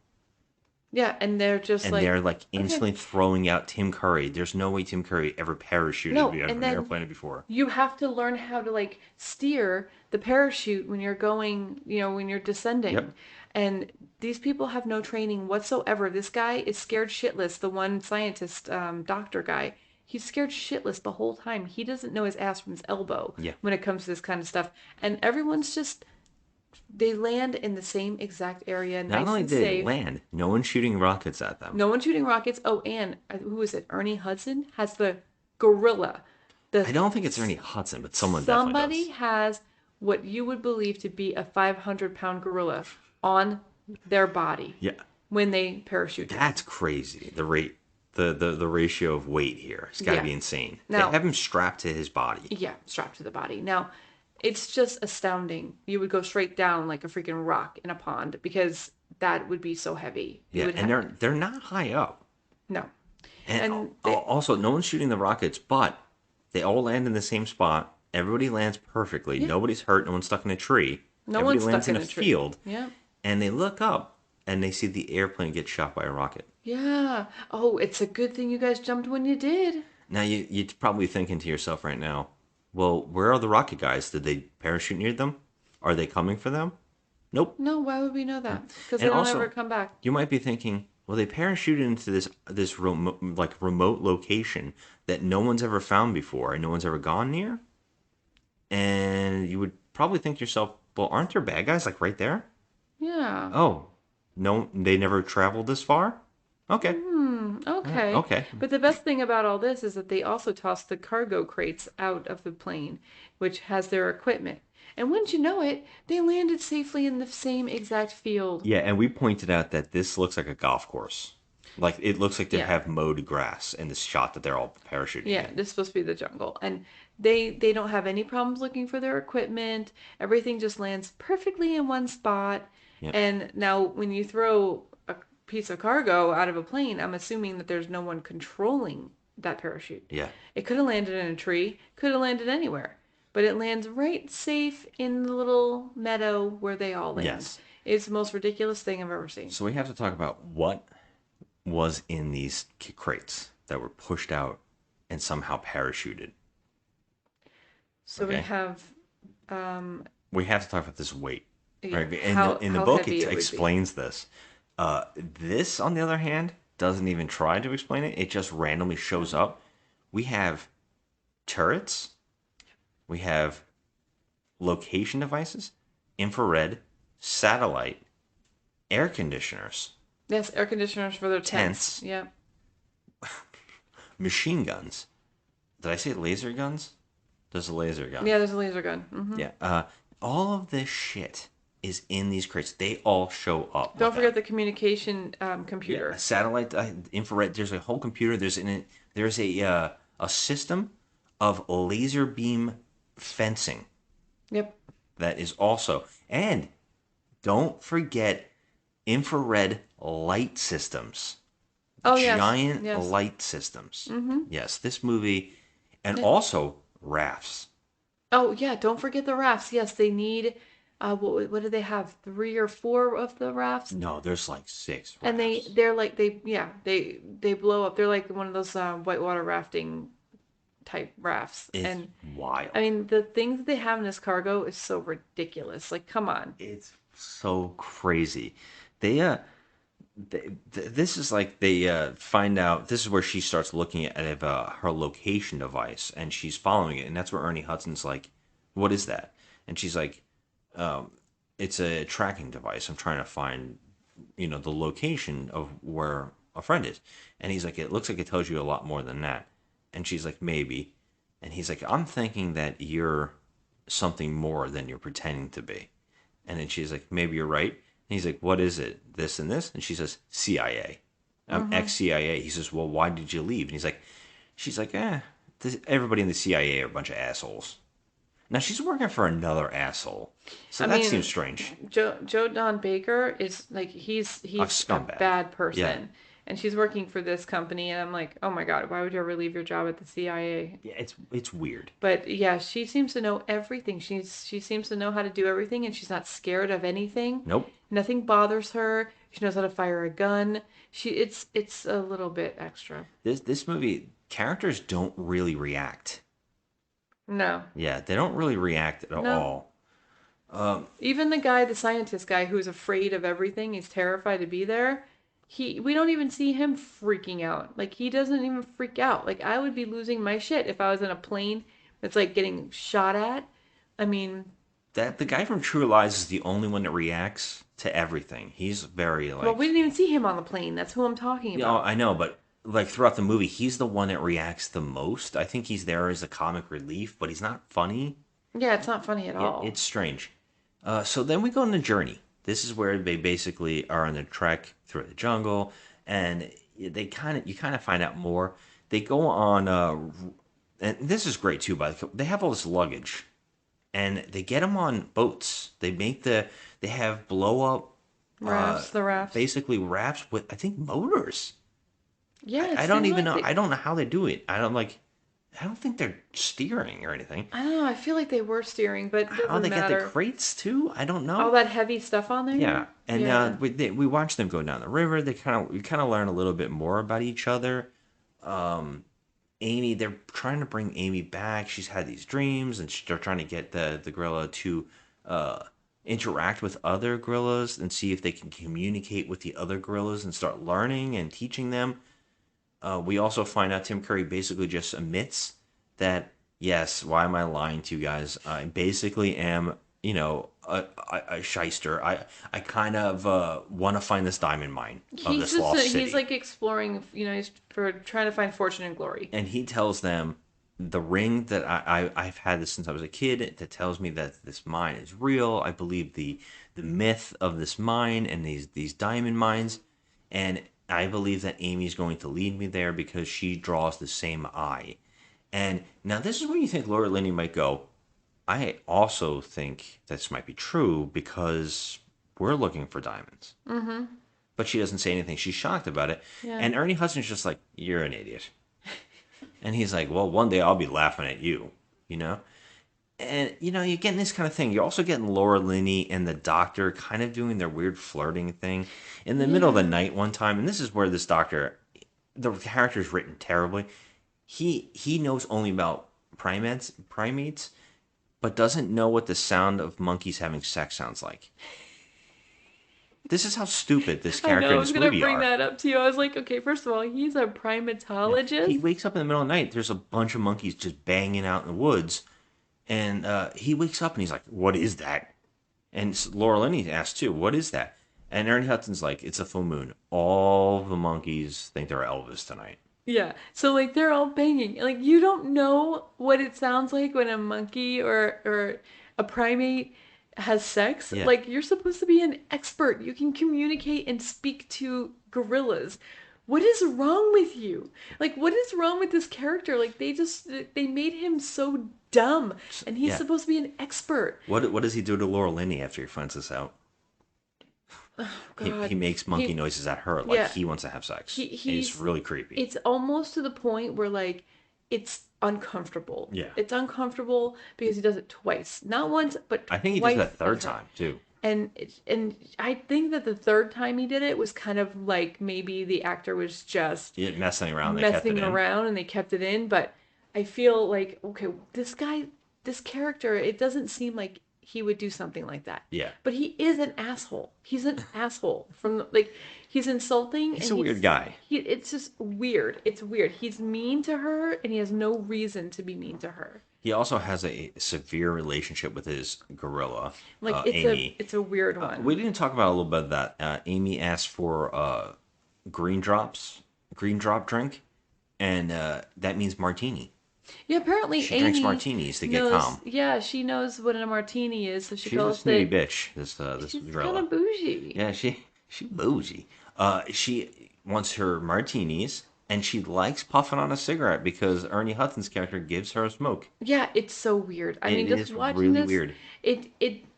Yeah, and they're just And like they're like instantly okay. throwing out Tim Curry. There's no way Tim Curry ever parachuted out of an airplane before. You have to learn how to like steer the parachute when you're going, when you're descending. Yep. And these people have no training whatsoever. This guy is scared shitless. The one scientist, doctor guy, he's scared shitless the whole time. He doesn't know his ass from his elbow when it comes to this kind of stuff. And everyone's just, they land in the same exact area, Not nice only and did safe. it land, no one's shooting rockets at them. No one's shooting rockets. Oh, and who is it? Ernie Hudson has the gorilla. I don't think it's Ernie Hudson, but someone definitely does. Somebody has what you would believe to be a 500-pound gorilla on their body Yeah, when they parachute down. that's crazy. The rate, the ratio of weight here, it's got to Yeah. be insane. They Now- have him strapped to his body. Yeah, strapped to the body. Now, it's just astounding. You would go straight down like a freaking rock in a pond because that would be so heavy. You Yeah, would and have, they're not high up. no. And, And they- also, no one's shooting the rockets, but they all land in the same spot. Everybody lands perfectly. Yeah. Nobody's hurt. No one's stuck in a tree. No Everybody one's lands stuck in in a a tree. field. Yeah. And they look up and they see the airplane get shot by a rocket. Yeah. Oh, it's a good thing you guys jumped when you did. Now, you're probably thinking to yourself right now, well, where are the rocket guys? Did they parachute near them? Are they coming for them? Nope. No, why would we know that? Because they And don't also, ever come back. You might be thinking, well, they parachuted into this remote location that no one's ever found before and no one's ever gone near. And you would probably think to yourself, well, aren't there bad guys like right there? Yeah. Oh, no, they never traveled this far? Okay. Okay. Okay. But the best thing about all this is that they also tossed the cargo crates out of the plane, which has their equipment. And wouldn't you know it, they landed safely in the same exact field. Yeah, and we pointed out that this looks like a golf course. Like, it looks like they Yeah. have mowed grass in this shot that they're all parachuting Yeah, in. this is supposed to be the jungle. And they don't have any problems looking for their equipment. Everything just lands perfectly in one spot. Yep. And now when you throw a piece of cargo out of a plane, I'm assuming that there's no one controlling that parachute. Yeah. It could have landed in a tree, could have landed anywhere. But it lands right safe in the little meadow where they all land. Yes. It's the most ridiculous thing I've ever seen. So we have to talk about what was in these crates that were pushed out and somehow parachuted. So we Okay. have We have to talk about this weight. Yeah, Right? In how- in the how book, heavy it it would be. explains this. This, on the other hand, doesn't even try to explain it. It just randomly shows up. We have turrets. We have location devices, infrared, satellite, air conditioners, yes, air conditioners for their tents. Tents. Yeah. machine guns. Did I say laser guns? There's a laser gun. Yeah, there's a laser gun. Hmm. Yeah. All of this shit is in these crates. They all show up. Don't with forget them. the communication computer. Yeah, satellite, infrared. There's a whole computer. There's a system of laser beam fencing Yep. that is also, and don't forget infrared light systems. Oh, yes, Giant yes. light systems. Mhm. Yes, this movie, and Yeah. also rafts. Oh yeah, don't forget the rafts. Yes, they need. What do they have? 3 or 4 of the rafts, No, there's like 6. and they're like they blow up. They're like one of those whitewater rafting type rafts. It's And wild. I mean, the things that they have in this cargo is so ridiculous. Like, come on. It's so crazy. This is like they find out. This is where she starts looking at her location device, and she's following it, and that's where Ernie Hudson's like, "What is that?" And she's like, "It's a tracking device. I'm trying to find, the location of where a friend is." And he's like, "It looks like it tells you a lot more than that." And she's like, "Maybe." And he's like, "I'm thinking that you're something more than you're pretending to be." And then she's like, "Maybe you're right." And he's like, "What is it? This and this?" And she says, "CIA. I'm ex-CIA." He says, "Well, why did you leave?" And she's like, everybody in the CIA are a bunch of assholes. Now she's working for another asshole. So I that mean, seems strange. Joe Don Baker is like he's a scumbag. bad person. Yeah. And she's working for this company, and I'm like, oh my God, why would you ever leave your job at the CIA? Yeah, it's weird. But yeah, she seems to know everything. She seems to know how to do everything, and she's not scared of anything. Nope. Nothing bothers her. She knows how to fire a gun. It's a little bit extra. This movie, characters don't really react. No. Yeah, they don't really react at No. all. Even the scientist guy who's afraid of everything, he's terrified to be there. We don't even see him freaking out. Like, he doesn't even freak out. Like, I would be losing my shit if I was in a plane that's like getting shot at. I mean, The guy from True Lies is the only one that reacts to everything. He's very like. well, we didn't even see him on the plane. That's who I'm talking Yeah, about. I know, but like throughout the movie, he's the one that reacts the most. I think he's there as a comic relief, but he's not funny. Yeah, it's not funny at all. It's strange. So then we go on the journey. This is where they basically are on the trek through the jungle, and you kind of find out more. They go on, and this is great too. They have all this luggage, and they get them on boats. They have blow up The rafts. basically rafts with I think motors. Yeah, I it don't seemed even like know. I don't know how they do it. I don't think they're steering or anything. I don't know. I feel like they were steering, but it doesn't How they get matter. the crates too? I don't know. All that heavy stuff on there. Yeah, and Yeah. we watch them go down the river. We kind of learn a little bit more about each other. Amy, they're trying to bring Amy back. She's had these dreams, and they're trying to get the gorilla to interact with other gorillas and see if they can communicate with the other gorillas and start learning and teaching them. We also find out Tim Curry basically just admits that, yes, why am I lying to you guys? I basically am, a shyster. I kind of want to find this diamond mine of He's this just lost city. he's like exploring, he's for trying to find fortune and glory. And he tells them the ring that I've had this since I was a kid that tells me that this mine is real. I believe the myth of this mine and these diamond mines, and I believe that Amy's going to lead me there because she draws the same eye. And now this is where you think Laura Linney might go. I also think this might be true because we're looking for diamonds. Mm-hmm. But she doesn't say anything. She's shocked about it. Yeah. And Ernie Hudson's just like, you're an idiot. And he's like, well, one day I'll be laughing at you, And, you're getting this kind of thing. You're also getting Laura Linney and the doctor kind of doing their weird flirting thing in the middle of the night one time. And this is where this doctor, the character is written terribly. He knows only about primates, but doesn't know what the sound of monkeys having sex sounds like. This is how stupid this character in this movie I was gonna bring are. that up to you. I was like, okay, first of all, he's a primatologist. He wakes up in the middle of the night. There's a bunch of monkeys just banging out in the woods. And he wakes up and he's like, what is that? And Laura Linney asks too, what is that? And Ernie Hudson's like, it's a full moon. All the monkeys think they're Elvis tonight. Yeah. So like they're all banging. Like you don't know what it sounds like when a monkey or a primate has sex. Yeah. Like you're supposed to be an expert. You can communicate and speak to gorillas. What is wrong with you? Like what is wrong with this character? Like they made him so dumb and he's Yeah. supposed to be an expert. What does he do to Laura Linney after he finds this out? God. He makes monkey noises at her like Yeah. he wants to have sex. He's It's really creepy. It's almost to the point where like it's uncomfortable. Yeah. It's uncomfortable because he does it twice. Not once, but I think he twice. does that third time too. And I think that the third time he did it was kind of like maybe the actor was just Yeah, messing around. They kept it messing in. around and they kept it in, but I feel like okay, this character, it doesn't seem like he would do something like that. Yeah. But he is an asshole. He's an asshole from like he's insulting. He's and a weird guy. It's just weird. It's weird. He's mean to her and he has no reason to be mean to her. He also has a severe relationship with his gorilla, Like Amy. it's a weird one. We didn't talk about a little bit of that. Amy asked for green drop drink, and that means martini. Yeah, apparently She Amy drinks martinis to get knows, calm. Yeah, she knows what a martini is, so she She's a calls snooty it. bitch. This She's gorilla. kind of bougie. Yeah, she bougie. She wants her martinis, and she likes puffing on a cigarette because Ernie Hudson's character gives her a smoke. Yeah, it's so weird. I mean, It just is watching really this, weird.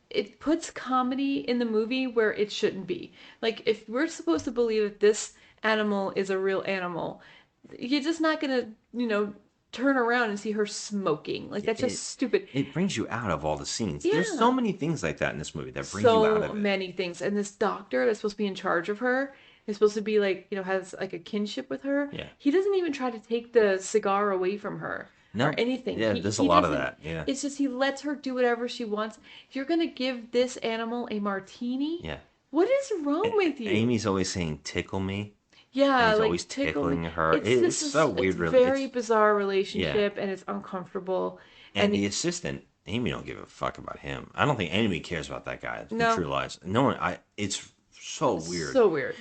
it puts comedy in the movie where it shouldn't be. Like, if we're supposed to believe that this animal is a real animal, you're just not gonna, turn around and see her smoking. Like, that's just stupid. It brings you out of all the scenes. Yeah. There's so many things like that in this movie that brings you out of So it. many things. And this doctor that's supposed to be in charge of her is supposed to be like, has like a kinship with her. Yeah. He doesn't even try to take the cigar away from her No. or anything. Yeah, He- there's a he lot of doesn't- that. Yeah. It's just he lets her do whatever she wants. You're going to give this animal a martini? Yeah. What is wrong with you? Amy's always saying, tickle me. Yeah, and he's like always tickle me. tickling her. It's just so weird, It's really. very bizarre relationship and it's uncomfortable. And the assistant, Amy don't give a fuck about him. I don't think anybody cares about that guy. In No. True Lies. No one. It's so weird. So weird.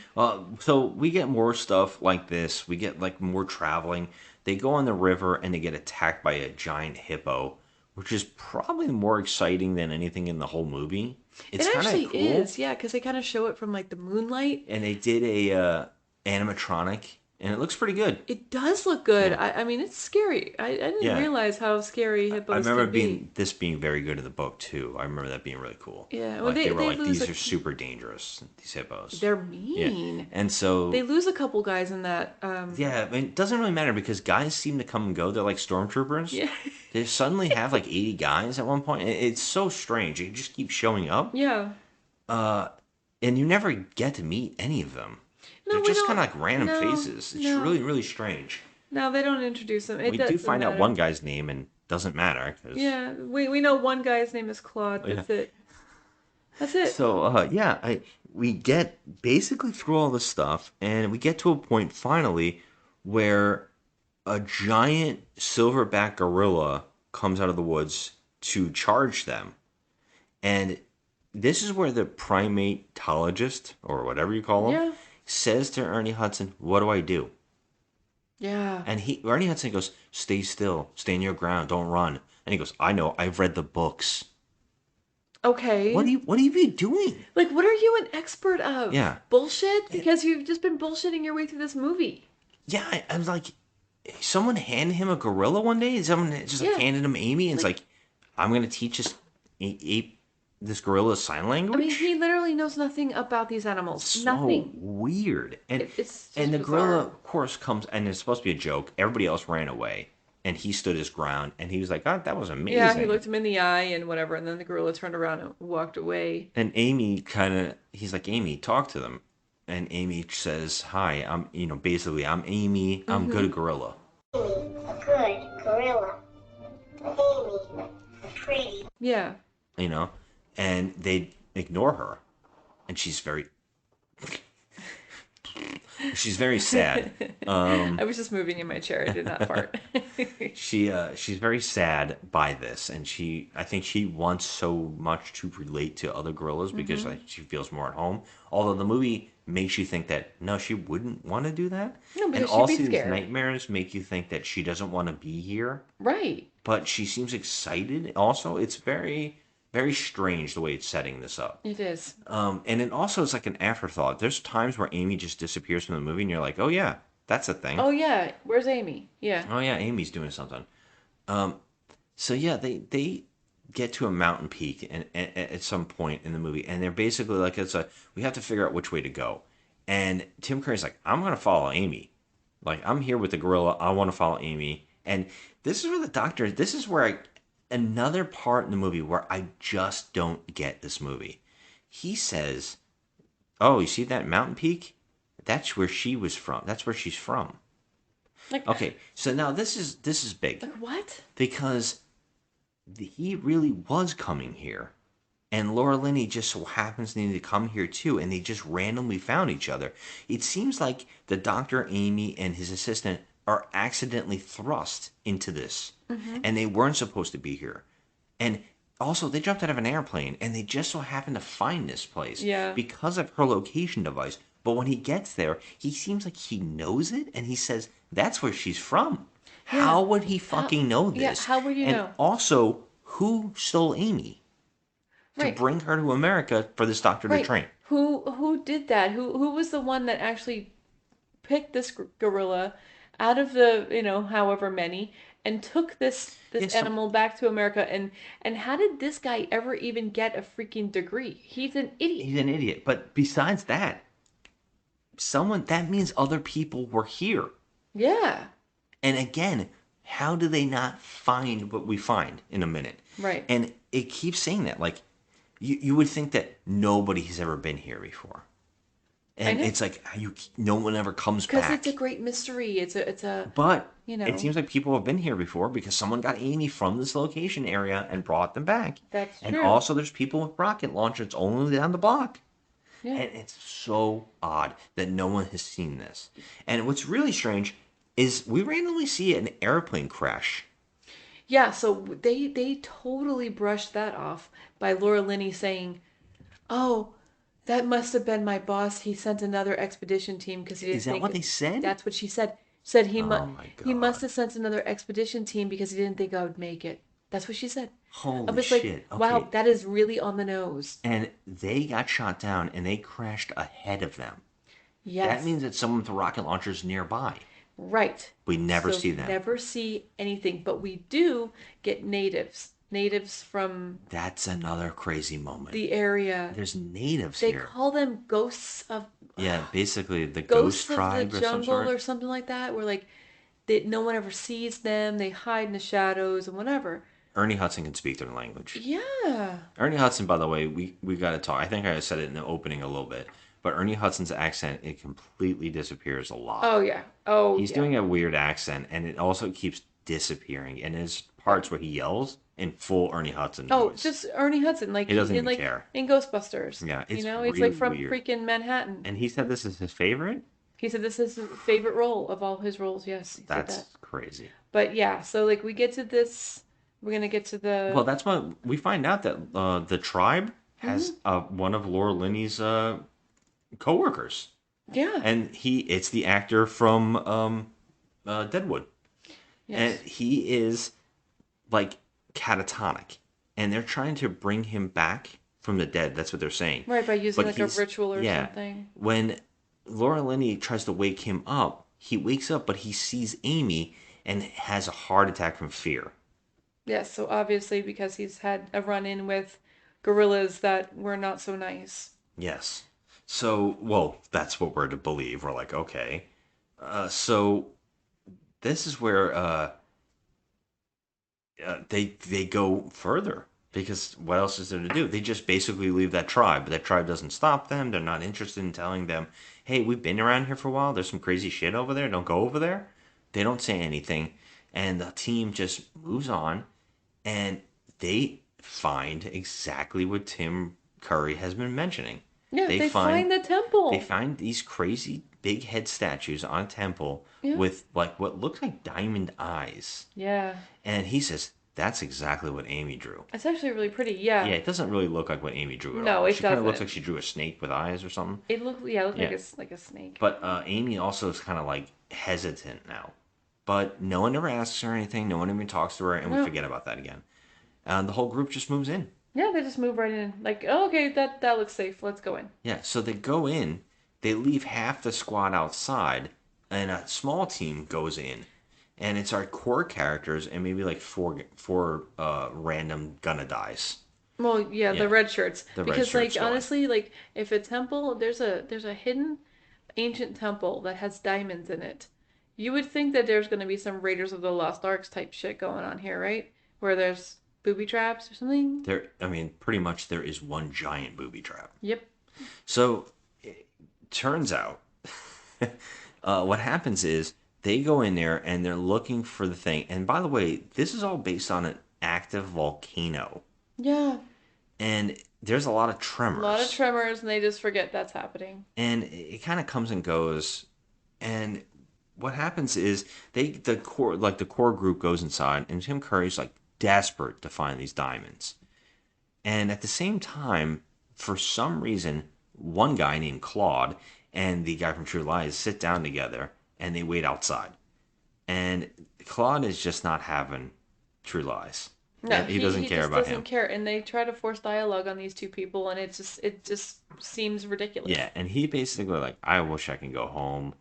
So we get more stuff like this. We get like more traveling. They go on the river and they get attacked by a giant hippo, which is probably more exciting than anything in the whole movie. It's It kind actually of cool, is, yeah, because they kind of show it from like the moonlight. and they did a animatronic, and it looks pretty good. It does look good. Yeah. I mean, it's scary. I didn't Yeah. realize how scary I hippos remember can be. this being very good in the book too. I remember that being really cool. Yeah, well, Like they were they like, lose these a, are super dangerous, these hippos. they're Yeah. mean. And so They lose a couple guys in that. yeah, I mean, it doesn't really matter because guys seem to come and go. They're like stormtroopers. Yeah. They suddenly have like 80 guys at one point. It's so strange. It just keeps showing up. Yeah. And you never get to meet any of them. No, They're we just don't- kind of like random no, faces. It's no. really, really strange. No, they don't introduce them. It We do doesn't find out matter. one guy's name and doesn't matter. 'Cause- Yeah, we know one guy's name is Claude. Yeah. That's it. That's it. So yeah, we get basically through all this stuff, and we get to a point finally where a giant silverback gorilla comes out of the woods to charge them, and this is where the primatologist or whatever you call him Yeah. says to Ernie Hudson, "What do I do?" Yeah. And Ernie Hudson goes, "Stay still, stay in your ground, don't run." And he goes, "I know, I've read the books." Okay. What are you doing? Like, what are you an expert of? Yeah. Bullshit? Because you've just been bullshitting your way through this movie. Yeah, I was like, someone handed him a gorilla one day, and someone just like Yeah. handed him Amy, and it's like, I'm gonna teach this gorilla sign language. I mean, he literally knows nothing about these animals. So Nothing. weird. And It's just and the bizarre. gorilla, of course, comes, and it's supposed to be a joke. Everybody else ran away, and he stood his ground, and he was like, "God, that was amazing." Yeah, he looked him in the eye and whatever, and then the gorilla turned around and walked away. And Amy he's like, "Amy, talk to them." And Amy says, "Hi, basically, I'm Amy. I'm Mm-hmm. good at gorilla." A good gorilla. Amy, pretty. Yeah. And they ignore her, and she's very sad. I was just moving in my chair. I did not fart. She's very sad by this, and I think she wants so much to relate to other gorillas because Mm-hmm. like, she feels more at home. Although the movie makes you think that no, she wouldn't want to do that. No, And because she'd also be these scared. nightmares make you think that she doesn't want to be here, Right. but she seems excited. Also, it's very, very strange the way it's setting this up. It is. And it also is like an afterthought. There's times where Amy just disappears from the movie, and you're like, oh yeah, that's a thing. Oh, yeah. Where's Amy? Yeah. Oh yeah, Amy's doing something. So yeah, they get to a mountain peak and at some point in the movie, and they're basically like, we have to figure out which way to go. And Tim Curry's like, I'm gonna follow Amy. Like, I'm here with the gorilla. I want to follow Amy. And this is where the doctor. This is where another part in the movie where I just don't get this movie. He says, "Oh, you see that mountain peak? That's where she was from. That's where she's from." Like, Okay, so now this is big like what? because he really was coming here, and Laura Linney just so happens to need to come here too, and they just randomly found each other. It seems like the doctor, Amy, and his assistant are accidentally thrust into this, and they weren't supposed to be here. And also, they jumped out of an airplane, and they just so happened to find this place Yeah. because of her location device. But when he gets there, he seems like he knows it, and he says, "That's where she's from." How would he fucking know yeah, this? how would you and know? Also, who stole Amy to Right. bring her to America for this doctor to Right. train? Who did that? Who was the one that actually picked this gorilla out of the, however many, and took this Yeah, animal back to America? And how did this guy ever even get a freaking degree? He's an idiot. He's an idiot. But besides that, that means other people were here. Yeah. And again, how do they not find what we find in a minute? Right. And it keeps saying that. Like, you would think that nobody has ever been here before. And know. it's like, no one ever comes Because back. it's a great mystery. It's a But you know. it seems like people have been here before because someone got Amy from this location area and brought them back. That's and true. also there's people with rocket launchers only down the block. Yeah. And it's so odd that no one has seen this. And what's really strange is we randomly see an airplane crash. Yeah, so they totally brushed that off by Laura Linney saying, "Oh, that must have been my boss. He sent another expedition team because he didn't Is that think what they said? That's what she said. Said he Oh my he must God. have sent another expedition team because he didn't think I would make it." That's what she said. I Holy was like, shit. wow, Okay. that is really on the nose. And they got shot down and they crashed ahead of them. That Yes. means that someone with a rocket launcher is nearby. Right. We never So see them. never see anything, but we do get natives. Natives from That's another crazy moment. the area. There's natives They here. call them ghosts of Yeah, basically the ghosts ghost of the tribe of some jungle sort. or something like that, where like no one ever sees them. They hide in the shadows and whatever. Ernie Hudson can speak their language. Yeah. Ernie Hudson, by the way, we got to talk. I think I said it in the opening a little bit, but Ernie Hudson's accent, it completely disappears a lot. Oh yeah. Oh He's yeah. doing a weird accent, and it also keeps disappearing. And there's parts where he yells in full Ernie Hudson Oh, voice. just Ernie Hudson, like He doesn't in even like care. in Ghostbusters. Yeah, it's he's really like from weird. freaking Manhattan. And he said this is his favorite? He said this is his favorite role of all his roles. Yes, he said That's that. crazy. But yeah, so like we get to this, we're gonna get to the. Well, that's what we find out that the tribe has one of Laura Linney's coworkers. Yeah. And it's the actor from Deadwood. Yes. And he is like catatonic. And they're trying to bring him back from the dead. That's what they're saying. Right, by using But like a ritual or something. When Laura Linney tries to wake him up, he wakes up, but he sees Amy and has a heart attack from fear. Yes, so obviously because he's had a run-in with gorillas that were not so nice. Yes. So, well, that's what we're to believe. We're like, okay. So this is where they go further because what else is there to do? They just basically leave that tribe. But that tribe doesn't stop them. They're not interested in telling them, hey, we've been around here for a while. There's some crazy shit over there. Don't go over there. They don't say anything. And the team just moves on. And they find exactly what Tim Curry has been mentioning. Yeah, they find the temple. They find these crazy big head statues on a temple Yeah. with like what looks like diamond eyes. Yeah. And he says, that's exactly what Amy drew. It's actually really pretty, yeah. Yeah, it doesn't really look like what Amy drew at all. No, it She kind of looks doesn't. like she drew a snake with eyes or something. It looked Yeah. like a snake. But Amy also is kind of like hesitant now. But no one ever asks her anything. No one even talks to her, and we No. forget about that again. And the whole group just moves in. Yeah, they just move right in. Like, oh, okay, that looks safe. Let's go in. Yeah, so they go in, they leave half the squad outside, and a small team goes in. And it's our core characters and maybe like four random gonna dies. Well, yeah, Yeah. the red shirts. The red Because shirts like go in. honestly, like if a temple, there's a hidden ancient temple that has diamonds in it. You would think that there's going to be some Raiders of the Lost Arks type shit going on here, right? Where there's booby traps or something. I mean, pretty much there is one giant booby trap. Yep. So it turns out what happens is they go in there and they're looking for the thing. And by the way, this is all based on an active volcano. Yeah. And there's a lot of tremors. A lot of tremors, and they just forget that's happening. And it kind of comes and goes. And what happens is the core group goes inside, and Tim Curry's like desperate to find these diamonds. And at the same time, for some reason, one guy named Claude and the guy from True Lies sit down together and they wait outside. And Claude is just not having True Lies. No, he doesn't care just about doesn't him. care, and they try to force dialogue on these two people, and it just seems ridiculous. Yeah, and he basically like, I wish I can go home.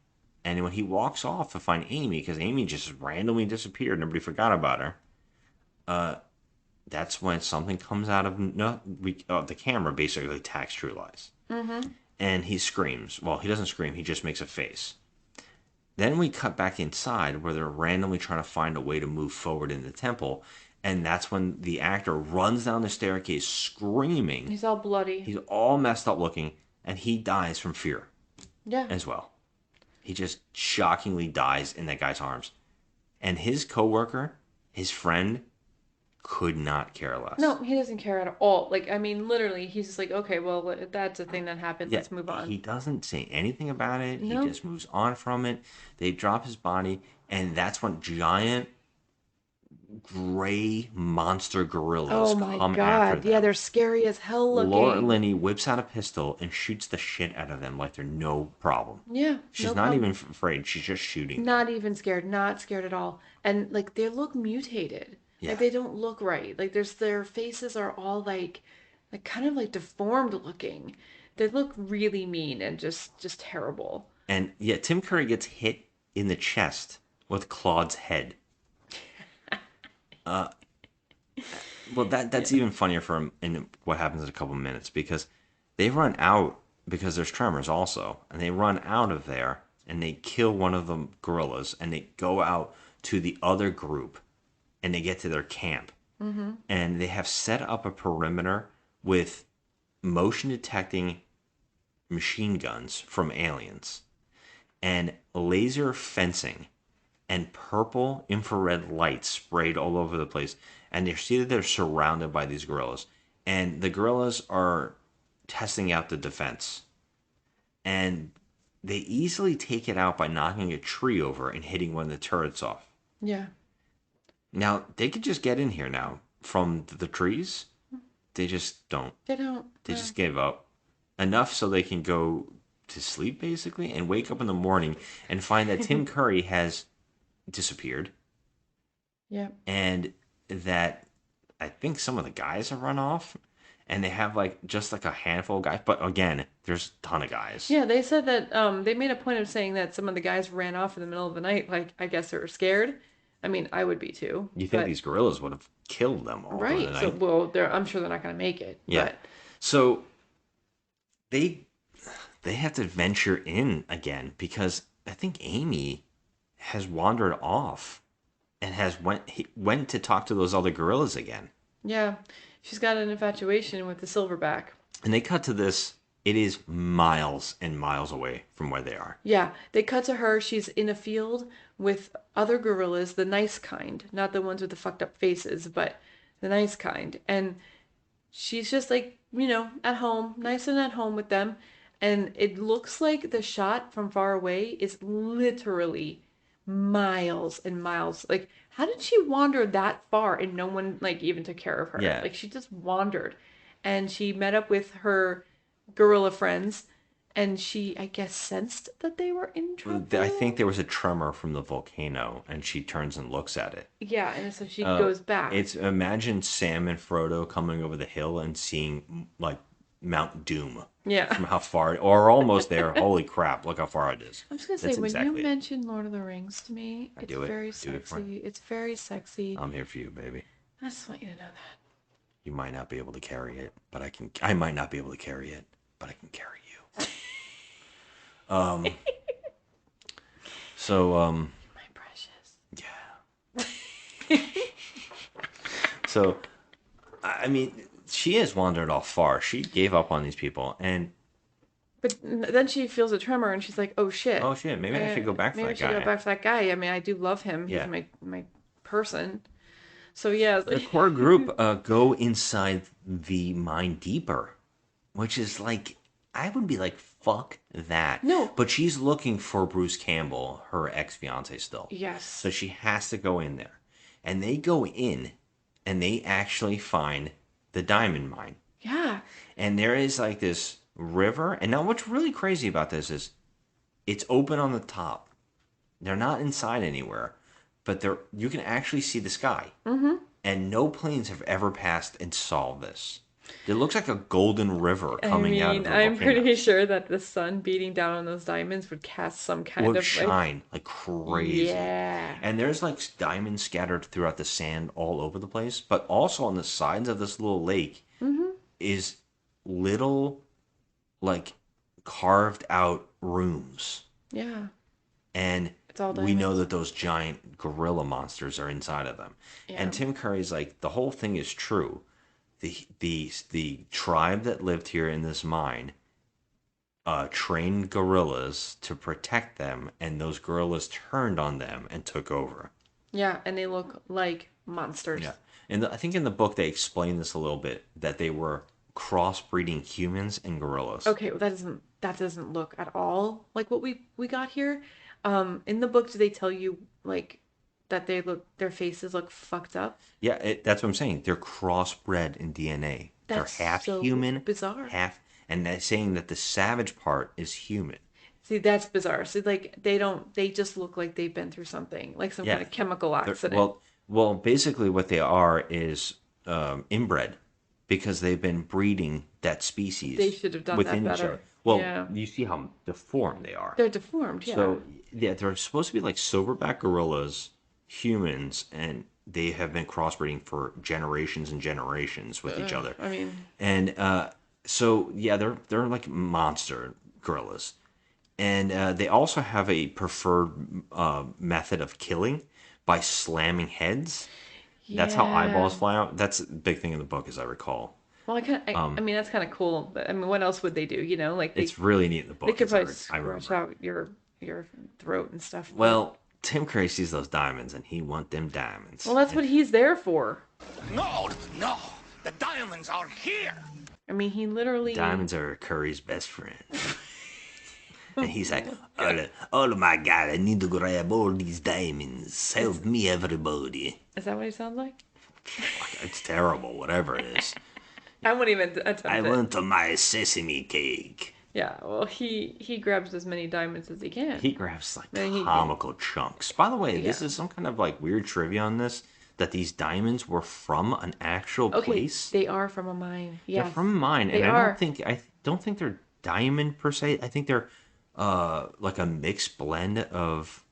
And when he walks off to find Amy, because Amy just randomly disappeared, nobody forgot about her. That's when something comes out of the camera basically attacks True Lies. Mm-hmm. And he screams. Well, he doesn't scream. He just makes a face. Then we cut back inside where they're randomly trying to find a way to move forward in the temple. And that's when the actor runs down the staircase screaming. He's all bloody. He's all messed up looking. And he dies from fear. Yeah. As well. He just shockingly dies in that guy's arms. And his coworker, his friend, could not care less. No, he doesn't care at all. Like, I mean, literally, he's just like, okay, well, that's a thing that happened. Let's move on. He doesn't say anything about it. No. He just moves on from it. They drop his body, and that's when giant gray monster gorillas Oh come my after god. them. Yeah, they're scary as hell looking. Laura Linney whips out a pistol and shoots the shit out of them like they're no problem. Yeah. She's no not problem. even afraid. She's just shooting. Not even scared. Not scared at all. And, like, they look mutated. Yeah. Like they don't look right. Like their faces are all like kind of like deformed looking. They look really mean and just terrible. And yeah, Tim Curry gets hit in the chest with Claude's head. Uh, well, that's even funnier for him in what happens in a couple minutes because they run out because there's tremors also, and they run out of there and they kill one of the gorillas and they go out to the other group and they get to their camp Mm-hmm. and they have set up a perimeter with motion detecting machine guns from aliens and laser fencing and purple infrared lights sprayed all over the place. And you see that they're surrounded by these gorillas. And the gorillas are testing out the defense. And they easily take it out by knocking a tree over and hitting one of the turrets off. Yeah. Now, they could just get in here now from the trees. They just don't. They don't. They just gave up. Enough so they can go to sleep, basically, and wake up in the morning and find that Tim Curry has disappeared. Yeah. And that I think some of the guys have run off. And they have just a handful of guys. But again, there's a ton of guys. Yeah, they said that they made a point of saying that some of the guys ran off in the middle of the night. Like, I guess they were scared. I mean, I would be too. You think these gorillas would have killed them all during the night? So, well, I'm sure they're not going to make it. Yeah. But... So they have to venture in again because I think Amy has wandered off and went to talk to those other gorillas again. Yeah, she's got an infatuation with the silverback. And they cut to this. It is miles and miles away from where they are. Yeah, they cut to her. She's in a field with other gorillas, the nice kind, not the ones with the fucked up faces, but the nice kind. And she's just like, at home, nice and at home with them. And it looks like the shot from far away is literally miles and miles. Like, how did she wander that far and no one even took care of her? Yeah. Like, she just wandered. And she met up with her gorilla friends, and she, I guess, sensed that they were in trouble. I think there was a tremor from the volcano, and she turns and looks at it. Yeah, and so she goes back. It's imagine Sam and Frodo coming over the hill and seeing Mount Doom. Yeah. From how far, or almost there. Holy crap! Look how far it is. I'm just gonna say, when you mention Lord of the Rings to me, it's very sexy. It's very sexy. I'm here for you, baby. I just want you to know that. You might not be able to carry it, but I can. I might not be able to carry it, but I can carry you. My precious. Yeah. So, I mean, she has wandered off far. She gave up on these people, but then she feels a tremor, and she's like, "Oh shit! Oh shit! Maybe I should go back for that guy. Maybe I should go back for that guy. I mean, I do love him. He's my person." So yeah, the core group go inside the mine deeper, which is I would be like, fuck that. No. But she's looking for Bruce Campbell, her ex-fiance still. Yes. So she has to go in there. And they go in and they actually find the diamond mine. Yeah. And there is this river. And now what's really crazy about this is it's open on the top. They're not inside anywhere. But you can actually see the sky. Mm-hmm. And no planes have ever passed and saw this. It looks like a golden river coming out of the volcano. I'm pretty sure that the sun beating down on those diamonds would cast some kind of shine like crazy. Yeah. And there's diamonds scattered throughout the sand all over the place, but also on the sides of this little lake is little carved out rooms. Yeah. And it's all we know that those giant gorilla monsters are inside of them. Yeah. And Tim Curry's the whole thing is true. The tribe that lived here in this mine trained gorillas to protect them, and those gorillas turned on them and took over. Yeah, and they look like monsters. Yeah, and I think in the book they explain this a little bit, that they were crossbreeding humans and gorillas. Okay, well, that doesn't look at all like what we got here. In the book, do they tell you that their faces look fucked up? Yeah, that's what I'm saying. They're crossbred in DNA. That's they're half so human, bizarre. And they're saying that the savage part is human. See, that's bizarre. See, they just look like they've been through something, like some kind of chemical accident. Well, Well, basically, what they are is inbred because they've been breeding that species They should have done that within each better. other. Well, Yeah. you see how deformed they are. They're deformed, yeah. So, yeah, they're supposed to be like silverback gorillas, humans, and they have been crossbreeding for generations and generations with each other. I mean, And so, yeah, they're like monster gorillas. And they also have a preferred method of killing by slamming heads. That's how eyeballs yeah. fly out. That's a big thing in the book, as I recall. Well, I mean, that's kind of cool. But I mean, what else would they do? You know, like It's really neat in the they book, could as I, probably I scratch remember. out your throat and stuff. Well, Tim Curry sees those diamonds, and he want them diamonds. Well, that's what he's there for. No, no. The diamonds are here. I mean, he literally. Diamonds are Curry's best friend. And he's like, oh my God, I need to grab all these diamonds. Help me, everybody. Is that what he sounds like? It's terrible, whatever it is. I wouldn't even attempt I it. want my sesame cake. Yeah, well, he grabs as many diamonds as he can. He grabs like And he- comical chunks. By the way, this Yeah. is some kind of like weird trivia on this that these diamonds were from an actual Okay, place. they are from a mine. Yes. They're from a mine, They and are. I don't think they're diamond per se. I think they're like a mixed blend of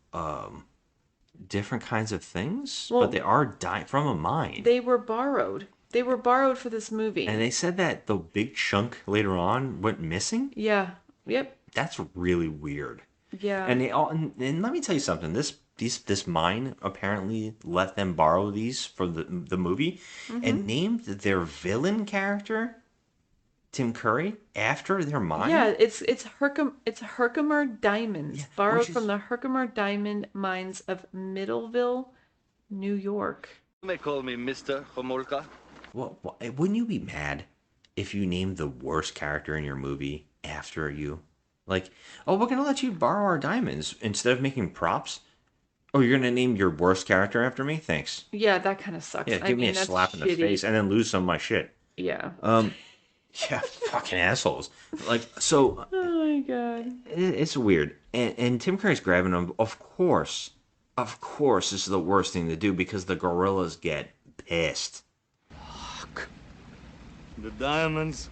different kinds of things, Well, but they are from a mine. They were borrowed. They were borrowed for this movie. And they said that the big chunk later on went missing. Yeah. Yep. That's really weird. Yeah. And they all and let me tell you something. This mine apparently let them borrow these for the movie and named their villain character Tim Curry after their mine. Yeah, it's Herkimer diamonds borrowed which is- from the Herkimer diamond mines of Middleville, New York. You may call me Mr. Homolka. Well, wouldn't you be mad if you named the worst character in your movie after you? Like, oh, we're gonna let you borrow our diamonds instead of making props. Oh, you're gonna name your worst character after me? Thanks. Yeah, that kind of sucks. Yeah, give me a that's slap in the shitty. face and then lose some of my shit. Yeah. Yeah, fucking assholes. Like, so Oh my god. it's weird. And Tim Curry's grabbing them. Of course, this is the worst thing to do because the gorillas get pissed. The diamonds.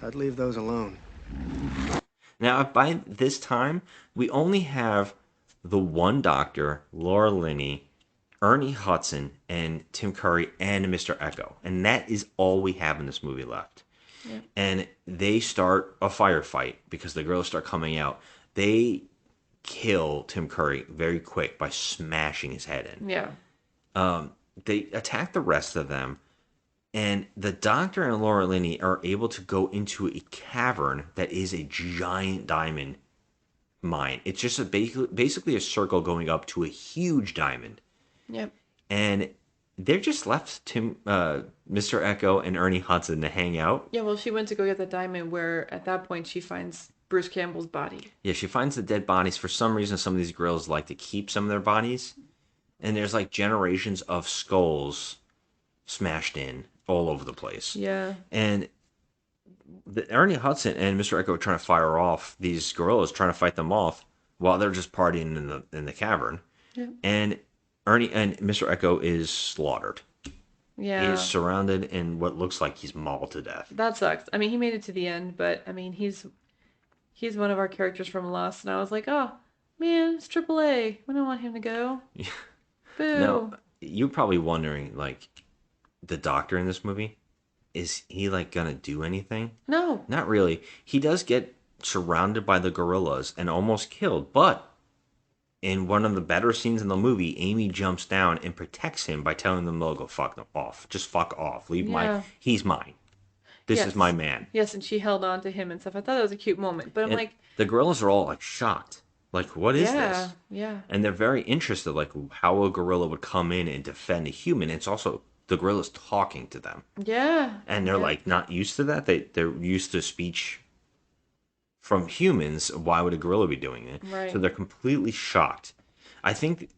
I'd leave those alone. Now, by this time, we only have the one doctor, Laura Linney, Ernie Hudson, and Tim Curry, and Mr. Echo. And that is all we have in this movie left. Yeah. And they start a firefight because the girls start coming out. They kill Tim Curry very quick by smashing his head in. Yeah. They attack the rest of them. And the doctor and Laura Linney are able to go into a cavern that is a giant diamond mine. It's just basically a circle going up to a huge diamond. Yep. And they're just left Mr. Echo and Ernie Hudson to hang out. Yeah, well, she went to go get the diamond where at that point she finds Bruce Campbell's body. Yeah, she finds the dead bodies. For some reason, some of these girls like to keep some of their bodies. And there's like generations of skulls smashed in all over the place. Yeah. And Ernie Hudson and Mr. Echo are trying to fire off these gorillas, trying to fight them off while they're just partying in the cavern. Yeah. And Ernie and Mr. Echo is slaughtered. Yeah. He is surrounded in what looks like he's mauled to death. That sucks. I mean, he made it to the end, but I mean, he's one of our characters from Lost, and I was like, oh man, it's AAA. We don't want him to go. Boo. Now, you're probably wondering, like, the doctor in this movie, is he like gonna do anything? No. Not really. He does get surrounded by the gorillas and almost killed, but in one of the better scenes in the movie, Amy jumps down and protects him by telling them to go fuck off. Just fuck off. He's mine. This Yes. is my man. Yes, and she held on to him and stuff. I thought that was a cute moment, but I'm And like, the gorillas are all like shocked. Like, what is this? Yeah. And they're very interested, like how a gorilla would come in and defend a human. It's also the gorilla's talking to them. Yeah. And they're like not used to that. They're used to speech from humans. Why would a gorilla be doing it? Right. So they're completely shocked. I think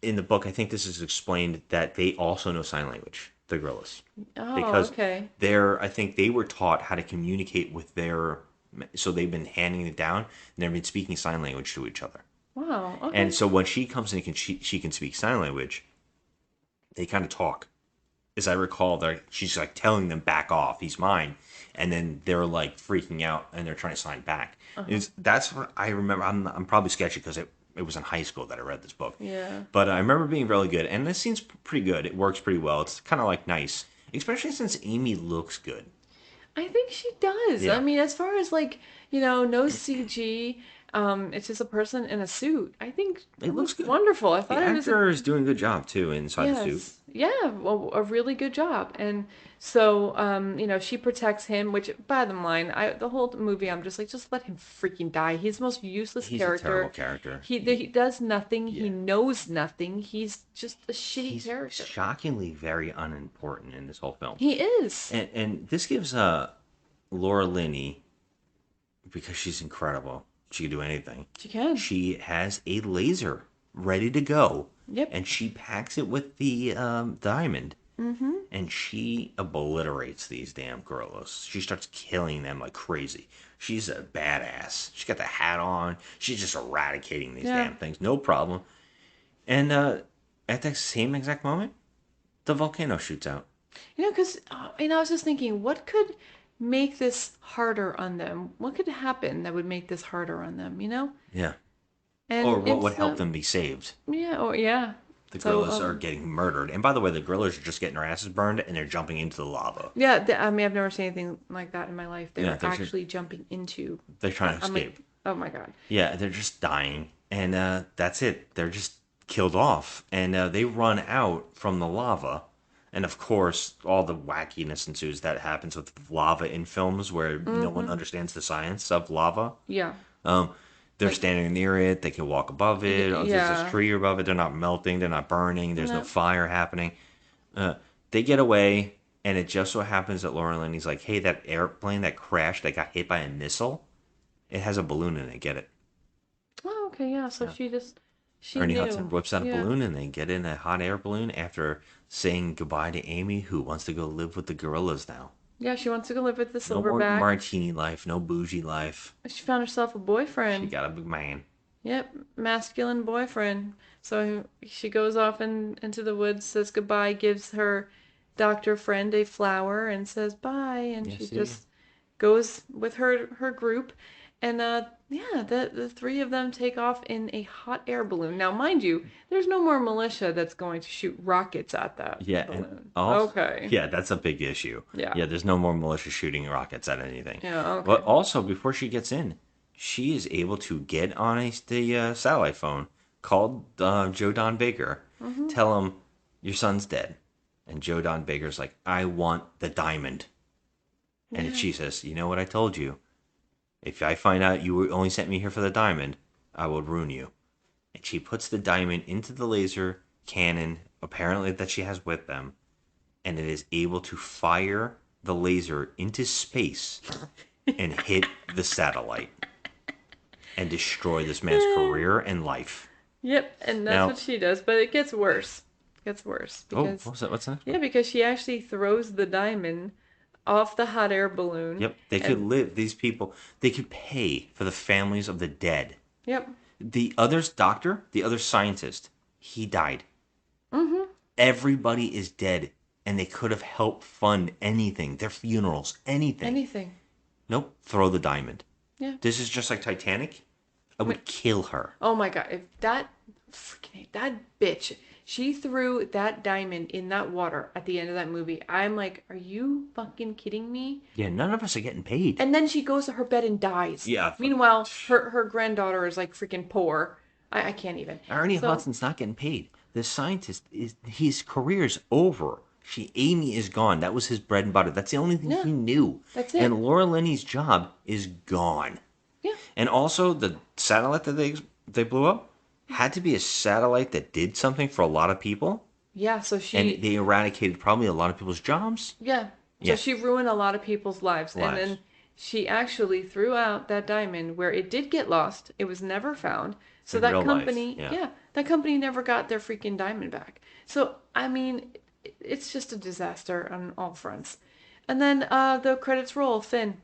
in the book, I think this is explained that they also know sign language, the gorillas. Oh, Because okay. I think they were taught how to communicate with so they've been handing it down and they've been speaking sign language to each other. Wow. Okay. And so when she comes in, she can speak sign language. They kind of talk. As I recall, she's like telling them back off. He's mine, and then they're like freaking out and they're trying to sign back. That's what I remember. I'm probably sketchy because it was in high school that I read this book. Yeah. But I remember being really good, and this scene's pretty good. It works pretty well. It's kind of like nice, especially since Amy looks good. I think she does. Yeah. I mean, as far as like, no CG, it's just a person in a suit. I think It looks good. wonderful. I The thought it was actor is doing a good job too inside the suit. yes. Yeah, well, a really good job. And so, she protects him, which bottom line, the whole movie I'm just like, just let him freaking die. He's the most useless He's character. a terrible character. He does nothing. He knows nothing. He's just a shitty character. Shockingly very unimportant in this whole film. He is. And this gives Laura Linney, because she's incredible. She can do anything. She can. She has a laser ready to go. Yep. And she packs it with the diamond. Mm-hmm. And she obliterates these damn gorillas. She starts killing them like crazy. She's a badass. She's got the hat on. She's just eradicating these damn things. No problem. And at the same exact moment, the volcano shoots out. Because, I was just thinking, what could make this harder on them? What could happen that would make this harder on them, Yeah. And Or what would it's, help them be saved? Yeah, oh, yeah. The gorillas are getting murdered. And by the way, the gorillas are just getting their asses burned and they're jumping into the lava. Yeah, I mean, I've never seen anything like that in my life. They're Yeah, they're actually jumping into... They're trying to I'm escape. like, oh my God. Yeah, they're just dying. And that's it. They're just killed off. And they run out from the lava. And of course, all the wackiness ensues that happens with lava in films where no one understands the science of lava. Yeah. They're standing near it. They can walk above it. There's Yeah. this tree above it. They're not melting. They're not burning. There's no fire happening. They get away, and it just so happens that Laura Linney's like, hey, that airplane that crashed that got hit by a missile, it has a balloon in it. Get it? Oh, okay, yeah. So she Ernie knew. Hudson whips out a Yeah. balloon, and they get in a hot air balloon after saying goodbye to Amy, who wants to go live with the gorillas now. Yeah, she wants to go live with the No more silverback. martini life, no bougie life. She found herself a boyfriend. She got a big man. Yep, masculine boyfriend. So she goes off into the woods, says goodbye, gives her doctor friend a flower, and says bye. And Yeah, she see? just goes with her group. And the three of them take off in a hot air balloon. Now, mind you, there's no more militia that's going to shoot rockets at that Yeah, balloon. and also, Okay. yeah, that's a big issue. Yeah. Yeah, there's no more militia shooting rockets at anything. Yeah, okay. But also, before she gets in, she is able to get on the satellite phone, call Joe Don Baker, Mhm. tell him your son's dead, and Joe Don Baker's like, I want the diamond, and Yeah. she says, you know what I told you. If I find out you only sent me here for the diamond, I will ruin you. And she puts the diamond into the laser cannon, apparently that she has with them, and it is able to fire the laser into space and hit the satellite and destroy this man's career and life. Yep, and that's Now- what she does. But it gets worse. It gets worse. Oh, Because, what's that? What's that? Yeah, because she actually throws the diamond off the hot air balloon. Yep, they could live. These people, they could pay for the families of the dead. Yep. The other doctor, the other scientist, he died. Mm-hmm. Everybody is dead, and they could have helped fund anything, their funerals, anything. Anything. Nope, throw the diamond. Yeah. This is just like Titanic. I would kill her. Oh my God! If that bitch, she threw that diamond in that water at the end of that movie. I'm like, are you fucking kidding me? Yeah, none of us are getting paid. And then she goes to her bed and dies. Yeah. Meanwhile, her granddaughter is like freaking poor. I can't even. Ernie So- Hudson's not getting paid. The scientist his career's over. Amy is gone. That was his bread and butter. That's the only thing Yeah. he knew. That's it. And Laura Linney's job is gone. Yeah. And also the satellite that they blew up had to be a satellite that did something for a lot of people. Yeah. So she. And they eradicated probably a lot of people's jobs. Yeah. So Yeah. she ruined a lot of people's lives. And then she actually threw out that diamond where it did get lost. It was never found. So In that real life, company, yeah. that company never got their freaking diamond back. So, I mean, it's just a disaster on all fronts. And then the credits roll. Finn.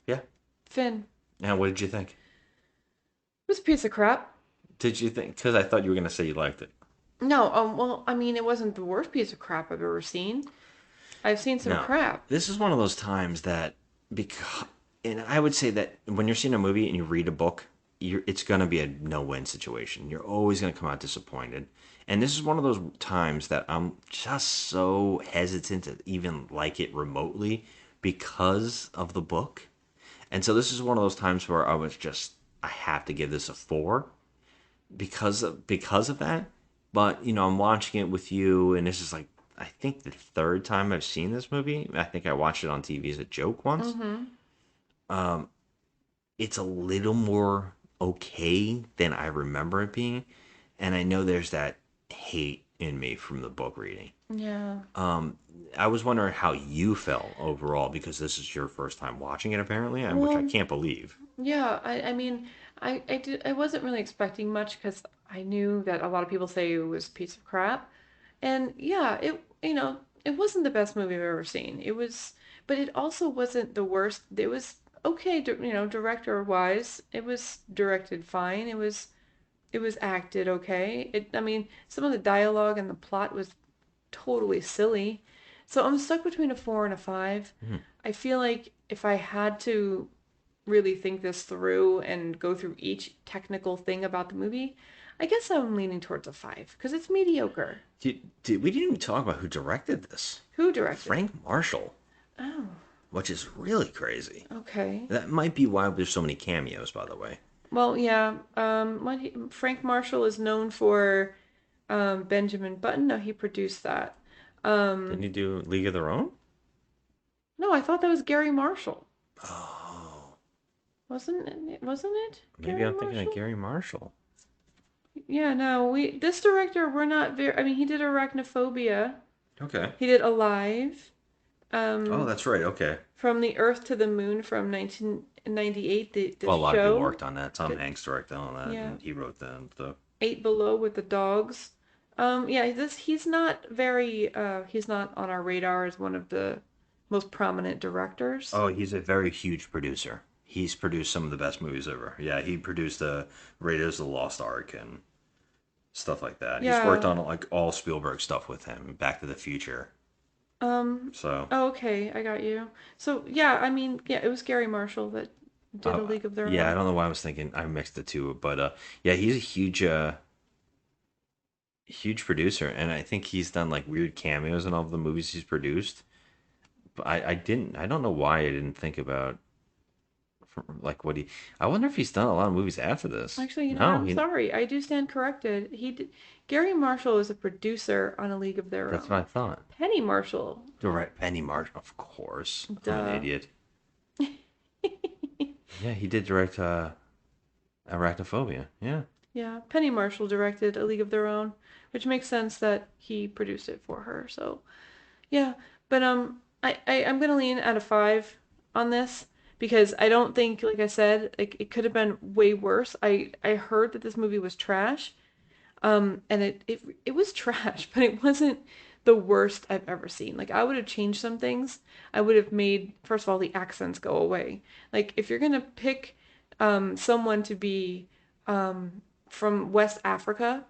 Yeah. Finn. Now, what did you think? It was a piece of crap. Did you think? Because I thought you were gonna say you liked it. No, well, I mean, it wasn't the worst piece of crap I've ever seen. I've seen some No, crap. this is one of those times that because, and I would say that when you're seeing a movie and you read a book, it's gonna be a no-win situation. You're always gonna come out disappointed. And this is one of those times that I'm just so hesitant to even like it remotely because of the book. And so this is one of those times where I have to give this a 4 because of that. But I'm watching it with you, and this is like I think the third time I've seen this movie. I think I watched it on TV as a joke once. Mm-hmm. It's a little more okay than I remember it being, and I know there's that hate in me from the book reading. Yeah. I was wondering how you felt overall because this is your first time watching it apparently, which I Well, can't believe. yeah. I mean, I wasn't really expecting much because I knew that a lot of people say it was a piece of crap, and yeah, it wasn't the best movie I've ever seen. It was, but it also wasn't the worst. It was okay, director wise. It was directed fine. It was acted okay. I mean, some of the dialogue and the plot was totally silly. So I'm stuck between a 4 and a 5. Mhm. I feel like if I had to really think this through and go through each technical thing about the movie, I guess I'm leaning towards a 5 because it's mediocre. We didn't even talk about who directed this. Who directed? Frank Marshall, Oh, which is really crazy. okay. That might be why there's so many cameos, by the way. Well, yeah. Frank Marshall is known for Benjamin Button. No, he produced that. Didn't he do League of Their Own? No, I thought that was Gary Marshall. Oh, Wasn't it? Wasn't it? maybe Gary I'm thinking of Marshall? Gary Marshall. Yeah, no, this director we're not very I mean he did Arachnophobia. Okay. He did Alive. Oh, that's right. Okay. From the Earth to the Moon from 1998, the Well, a lot of show. people worked on that. Tom Good. Hanks directed on that, Yeah. and he wrote that stuff. Eight Below with the dogs. Yeah, he's not on our radar as one of the most prominent directors. Oh, he's a very huge producer. He's produced some of the best movies ever. Yeah, he produced Raiders of the Lost Ark and stuff like that. He's worked Yeah. on like all Spielberg stuff with him, Back to the Future. So, Oh, okay, I got you. So yeah, I mean, yeah, it was Gary Marshall that did A League of Their yeah, I Own. don't know why I was thinking I mixed the two, but yeah, he's a huge producer, and I think he's done like weird cameos in all of the movies he's produced. But I don't know why I didn't think about like what he. I wonder if he's done a lot of movies after this. Actually, No, I'm sorry. I do stand corrected. Gary Marshall is a producer on A League of Their that's Own. what I thought. Penny Marshall. Right, Penny Marshall, of course. I'm Duh. an idiot. Yeah, he did direct Arachnophobia. Yeah. Yeah, Penny Marshall directed A League of Their Own, which makes sense that he produced it for her. So, yeah, but I'm gonna lean at a 5 on this because I don't think, like I said, like it could have been way worse. I heard that this movie was trash, and it was trash, but it wasn't the worst I've ever seen. Like I would have changed some things. I would have made first of all the accents go away. Like if you're gonna pick someone to be from West Africa,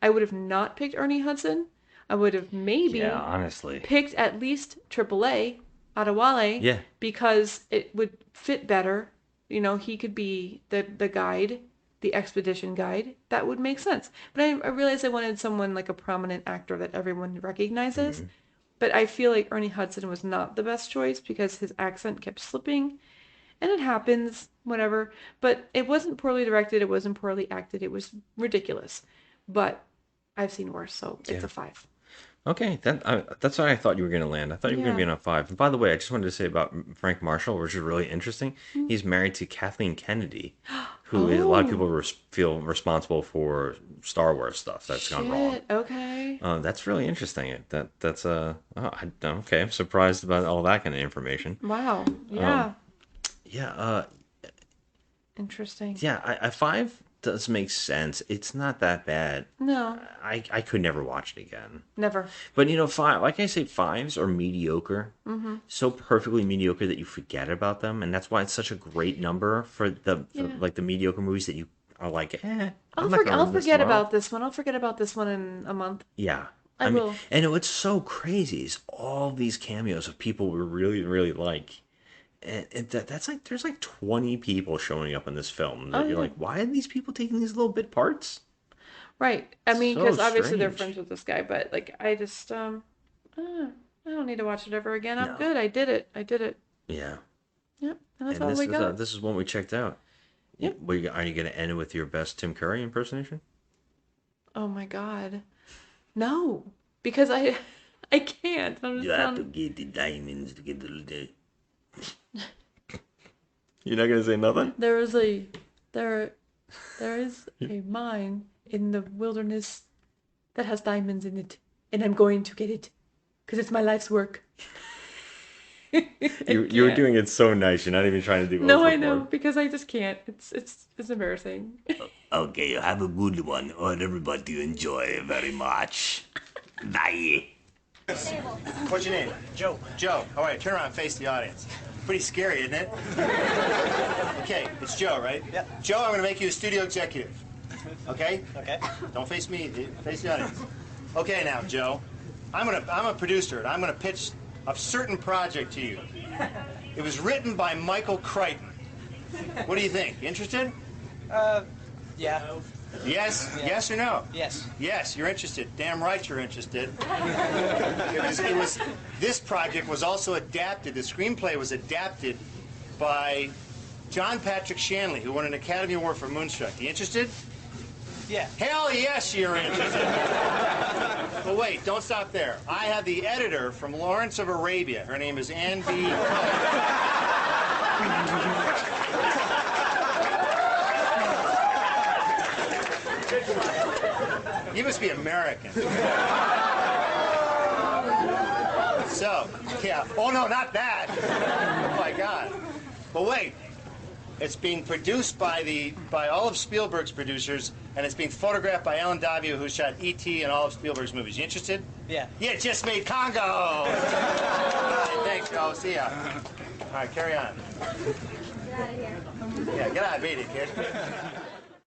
I would have not picked Ernie Hudson. I would have maybe Yeah, honestly. picked at least AAA, Adewale, Yeah. because it would fit better. He could be the guide, the expedition guide. That would make sense. But I realized I wanted someone like a prominent actor that everyone recognizes. But I feel like Ernie Hudson was not the best choice because his accent kept slipping. And it happens, whatever. But it wasn't poorly directed. It wasn't poorly acted. It was ridiculous. But I've seen worse, so it's Yeah. a 5. Okay, that's what I thought you were going to land. I thought you were going to be Yeah. on a 5. And by the way, I just wanted to say about Frank Marshall, which is really interesting. He's married to Kathleen Kennedy, who is, a lot of people feel responsible for Star Wars stuff that's gone wrong. Shit, okay. That's really interesting. Okay. I'm surprised about all that kind of information. Wow. Yeah. Yeah. Interesting. Yeah. A 5 does make sense. It's not that bad. No, I could never watch it again. never. But 5, like I say, 5s are mediocre. Mm-hmm. So perfectly mediocre that you forget about them, and that's why it's such a great number for the Yeah. like the mediocre movies that you are like, I'm I'll, not gonna I'll read this forget tomorrow. about this one. I'll forget about this one in a month. Yeah. I mean, will. and what's so crazy is all these cameos of people we really, really like. And that's like, there's like 20 people showing up in this film that Oh, you're yeah. like, why are these people taking these little bit parts? Right. I mean, So because obviously they're strange. friends with this guy, but like, I just, I don't need to watch it ever again. I'm No. good. I did it. I did it. Yeah. Yep. And that's And all we got. this is one we checked out. Yep. Are you going to end with your best Tim Curry impersonation? Oh my God. No, because I can't. I'm You just have to get the diamonds to get the. You're not gonna say nothing. there is a mine in the wilderness that has diamonds in it, and I'm going to get it because it's my life's work. You were doing it so nice. You're not even trying to do. No, I know because I just can't. It's embarrassing. Okay, have a good one. I want everybody to enjoy very much. Bye. What's your name? Joe. Joe. All right, turn around and face the audience. Pretty scary, isn't it? Okay, it's Joe, right? Yeah. Joe, I'm going to make you a studio executive. Okay? Okay. Don't face me. Face the audience. Okay, now, Joe. I'm a producer, and I'm going to pitch a certain project to you. It was written by Michael Crichton. What do you think? Interested? Yeah. Yes? Yeah. Yes or no? Yes. Yes, you're interested. Damn right you're interested. This project was also adapted, the screenplay was adapted by John Patrick Shanley, who won an Academy Award for Moonstruck. You interested? Yeah. Hell yes, you're interested. But wait, don't stop there. I have the editor from Lawrence of Arabia. Her name is Ann B. You must be American. So, yeah. Oh, no, not that. Oh, my God. But wait. It's being produced by all of Spielberg's producers, and it's being photographed by Alan Davio, who shot E.T. and all of Spielberg's movies. You interested? Yeah. Yeah, just made Congo. All right, thanks, Joe. See ya. All right, carry on. Yeah, get out of here, kid.